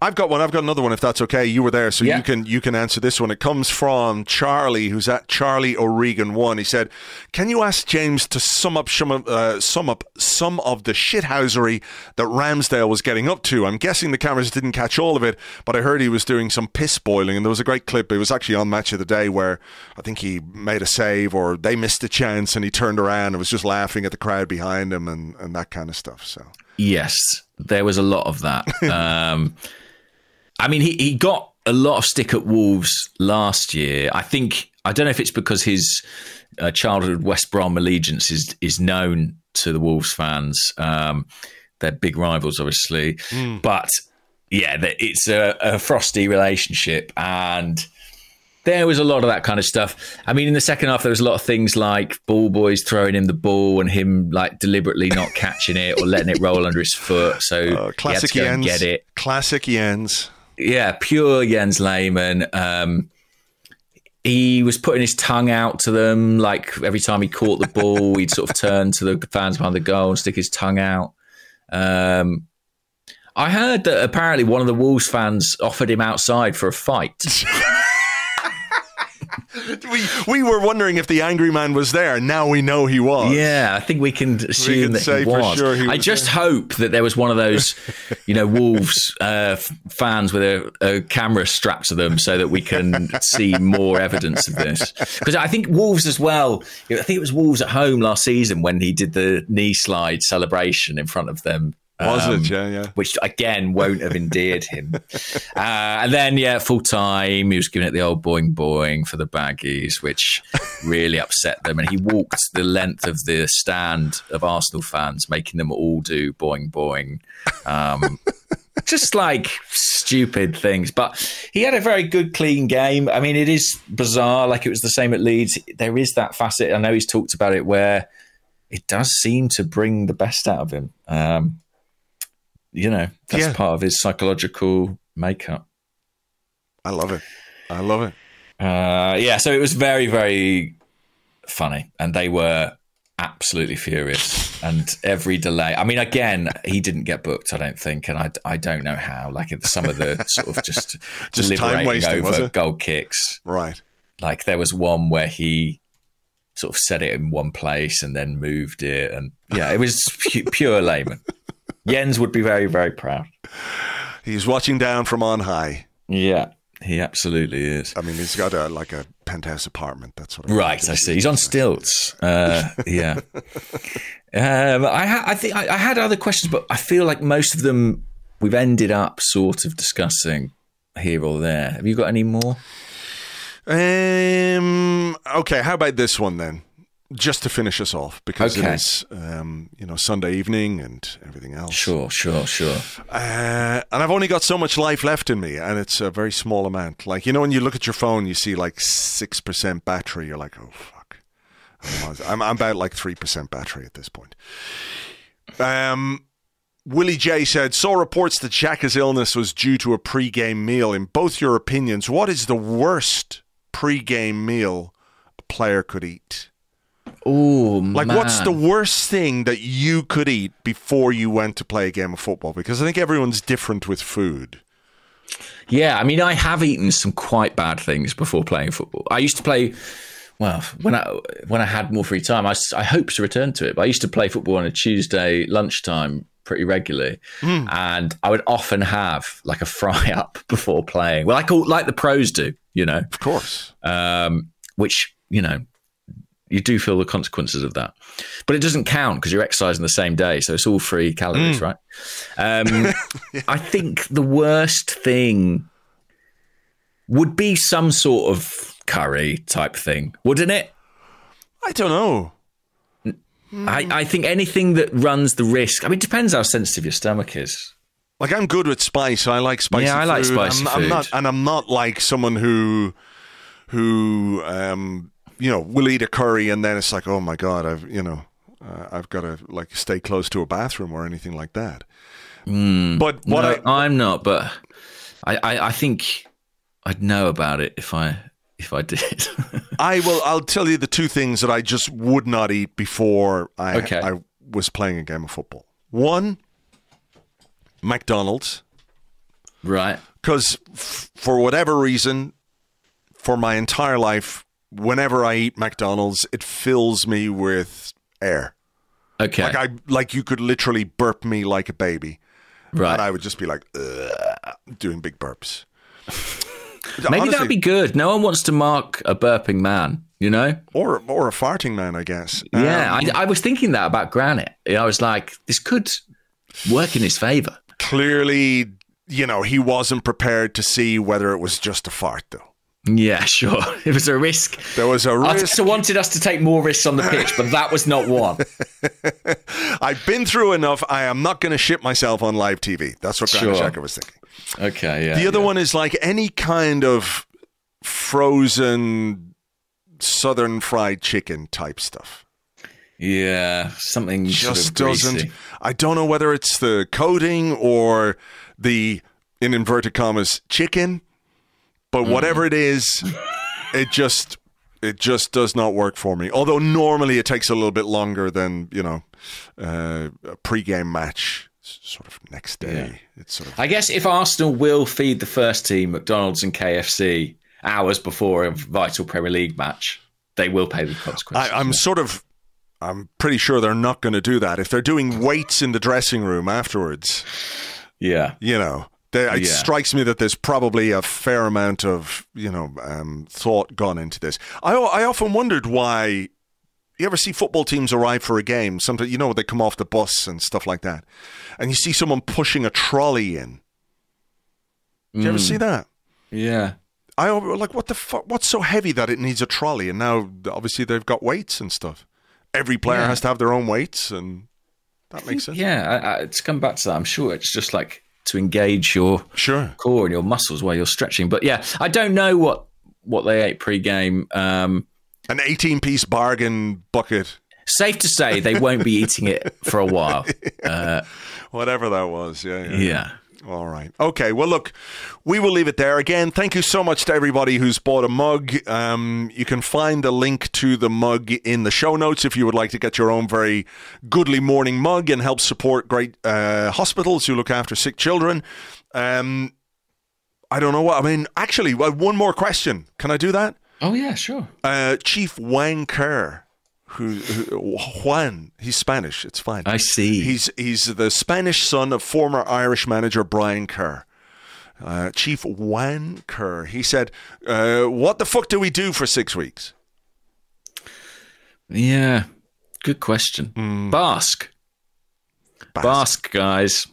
I've got one. I've got another one, if that's okay. You were there, so Yeah. you can answer this one. It comes from Charlie, who's at Charlie O'Regan 1. He said, "Can you ask James to sum up some of the shithousery that Ramsdale was getting up to? I'm guessing the cameras didn't catch all of it, but I heard he was doing some piss boiling, and there was a great clip. It was actually on Match of the Day where I think he made a save or they missed a chance, and he turned around and was just laughing at the crowd behind him and that kind of stuff." So Yes, there was a lot of that. I mean, he got a lot of stick at Wolves last year. I don't know if it's because his childhood West Brom allegiance is known to the Wolves fans. They're big rivals, obviously. But, yeah, it's a frosty relationship. And there was a lot of that kind of stuff. I mean, in the second half, there was a lot of things like ball boys throwing him the ball and him like deliberately not catching it or letting it roll under his foot. So classic he had to go and Jens. get it. Classic Jens. Yeah, pure Jens Lehmann. He was putting his tongue out to them. Like every time he caught the ball, he'd sort of turn to the fans behind the goal and stick his tongue out. I heard that apparently one of the Wolves fans offered him outside for a fight. We were wondering if the angry man was there. Now we know he was. Yeah, I think we can assume that he was. For sure I just hope that there was one of those, Wolves fans with a camera strapped to them so that we can see more evidence of this. Because I think Wolves as well, I think it was Wolves at home last season when he did the knee slide celebration in front of them. Was it? Yeah. Which, again, won't have endeared him. And then, full time, he was giving it the old boing boing for the baggies, which really upset them. And he walked the length of the stand of Arsenal fans, making them all do boing boing. Just like stupid things. But he had a very good, clean game. I mean, it is bizarre. Like it was the same at Leeds. There is that facet. I know he's talked about it where it does seem to bring the best out of him. That's part of his psychological makeup. I love it. So it was very, very funny. And they were absolutely furious. And every delay. I mean, again, he didn't get booked, I don't think. And I don't know how. Like some of the sort of just deliberating over goal kicks. Right. Like there was one where he sort of set it in one place and then moved it. And it was pure layman. Jens would be very, very proud. He's watching down from on high. Yeah, he absolutely is. I mean, he's got a penthouse apartment. That's what. Right, I see. He's on stilts. Yeah. I think I had other questions, but I feel like most of them we've ended up sort of discussing here or there. Have you got any more? Okay. How about this one then? Just to finish us off, because it is, Sunday evening and everything else. Sure. And I've only got so much life left in me, and it's a very small amount. Like, when you look at your phone, you see like 6% battery. You're like, oh, fuck. I'm about like 3% battery at this point. Willie J said, saw reports that Xhaka's illness was due to a pre-game meal. In both your opinions, what is the worst pre-game meal a player could eat? Oh, like, man. What's the worst thing that you could eat before you went to play a game of football? Because I think everyone's different with food. Yeah, I mean, I have eaten some quite bad things before playing football. I used to play, well, when I had more free time, I hope to return to it. But I used to play football on a Tuesday lunchtime pretty regularly, and I would often have like a fry up before playing. Well, like the pros do, Of course. Which you do feel the consequences of that, but it doesn't count because you're exercising the same day, so it's all free calories, right? I think the worst thing would be some sort of curry type thing, wouldn't it? I don't know. I think anything that runs the risk. I mean, it depends how sensitive your stomach is. Like, I'm good with spice. I like spicy food. Yeah, I like spicy food. I'm not like someone who will eat a curry and then it's like, oh my God, I've got to like stay close to a bathroom or anything like that. But I'm not. But I think I'd know about it if I did. I'll tell you the two things that I just would not eat before I was playing a game of football. One, McDonald's. Right. Because for whatever reason, for my entire life, whenever I eat McDonald's, it fills me with air. Okay. Like you could literally burp me like a baby. Right. And I would just be like, doing big burps. Maybe Honestly, that'd be good. No one wants to mark a burping man, you know? or a farting man, I guess. Yeah, I was thinking that about Granite. I was like, this could work in his favour. Clearly, he wasn't prepared to see whether it was just a fart, though. Yeah, sure. It was a risk. There was a risk. Arteta wanted us to take more risks on the pitch, but that was not one. I've been through enough. I am not going to shit myself on live TV. That's what Granit Xhaka was thinking. Okay, yeah. The other one is like any kind of frozen southern fried chicken type stuff. Yeah, something Just sort of greasy. doesn't. I don't know whether it's the coating or the, in inverted commas, chicken, but whatever it is, it just does not work for me. Although normally it takes a little bit longer than, a pre-game match. Sort of next day. Yeah. It's sort of. I guess if Arsenal will feed the first team McDonald's and KFC hours before a vital Premier League match, they will pay the consequences. I'm pretty sure they're not going to do that. If they're doing weights in the dressing room afterwards, yeah, it strikes me that there's probably a fair amount of thought gone into this. I often wondered why. You ever see football teams arrive for a game? Sometimes, they come off the bus and stuff like that. And you see someone pushing a trolley in. Did you ever see that? Yeah. I like, what the fuck? What's so heavy that it needs a trolley? And now, obviously, they've got weights and stuff. Every player has to have their own weights, and that makes sense. Yeah, it's come back to that. I'm sure it's just like to engage your core and your muscles while you're stretching. But yeah, I don't know what they ate pre-game. An 18-piece bargain bucket. Safe to say they won't be eating it for a while. Whatever that was, yeah. All right. Okay, well, look, we will leave it there. Again, thank you so much to everybody who's bought a mug. You can find the link to the mug in the show notes if you would like to get your own very goodly morning mug and help support great hospitals who look after sick children. I don't know what... I mean, actually, one more question. Can I do that? Oh, yeah, sure. Chief Juan Kerr, Juan, he's Spanish. It's fine. I see. He's the Spanish son of former Irish manager Brian Kerr. Chief Juan Kerr. He said, what the fuck do we do for 6 weeks? Yeah, good question. Bask, guys.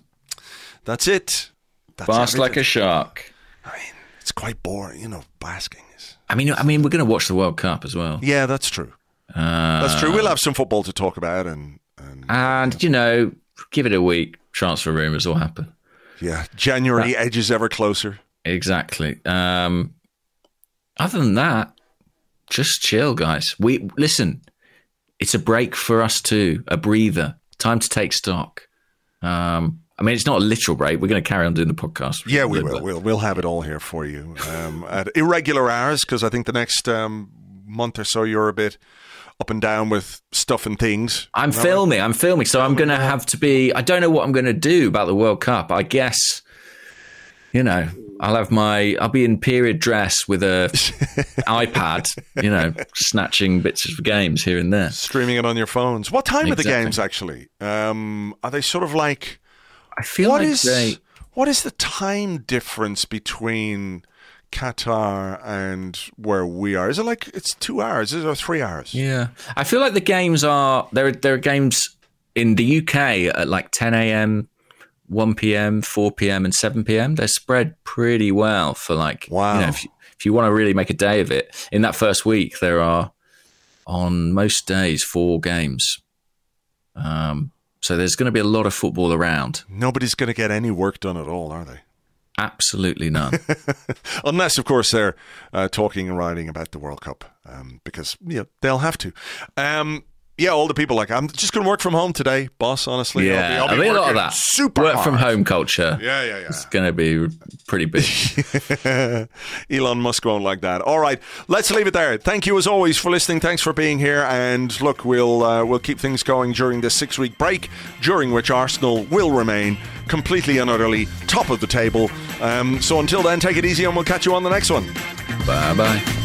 That's it. Bask like a shark. I mean, it's quite boring, basking. I mean, we're going to watch the World Cup as well. Yeah, that's true. That's true. We'll have some football to talk about, and give it a week. Transfer rumours will happen. Yeah, January edges ever closer. Exactly. Other than that, just chill, guys. Listen. It's a break for us too, a breather. Time to take stock. I mean, it's not a literal break. We're going to carry on doing the podcast. Yeah, we will. We'll have it all here for you at irregular hours, because I think the next month or so you're a bit up and down with stuff and things. I'm filming. So I'm going to have to be... I don't know what I'm going to do about the World Cup. I guess, I'll be in period dress with a iPad, snatching bits of games here and there. Streaming it on your phones. What time are the games, actually? Are they sort of like... I feel what is the time difference between Qatar and where we are? Is it like it's 2 hours? Is it 3 hours? Yeah, I feel like the games are there are games in the UK at like 10 a.m., 1 p.m., 4 p.m. and 7 p.m. They're spread pretty well for like if you want to really make a day of it. In that first week, there are on most days 4 games. So there's going to be a lot of football around. Nobody's going to get any work done at all, are they? Absolutely none. Unless, of course, they're talking and writing about the World Cup, because they'll have to. Yeah, all the people like, I'm just going to work from home today, boss, honestly. Yeah, I'll be a lot of that. Super work hard. from home culture. Yeah. It's going to be pretty big. Elon Musk won't like that. All right, let's leave it there. Thank you as always for listening. Thanks for being here. And look, we'll keep things going during this 6-week break, during which Arsenal will remain completely and utterly top of the table. So until then, take it easy and we'll catch you on the next one. Bye-bye.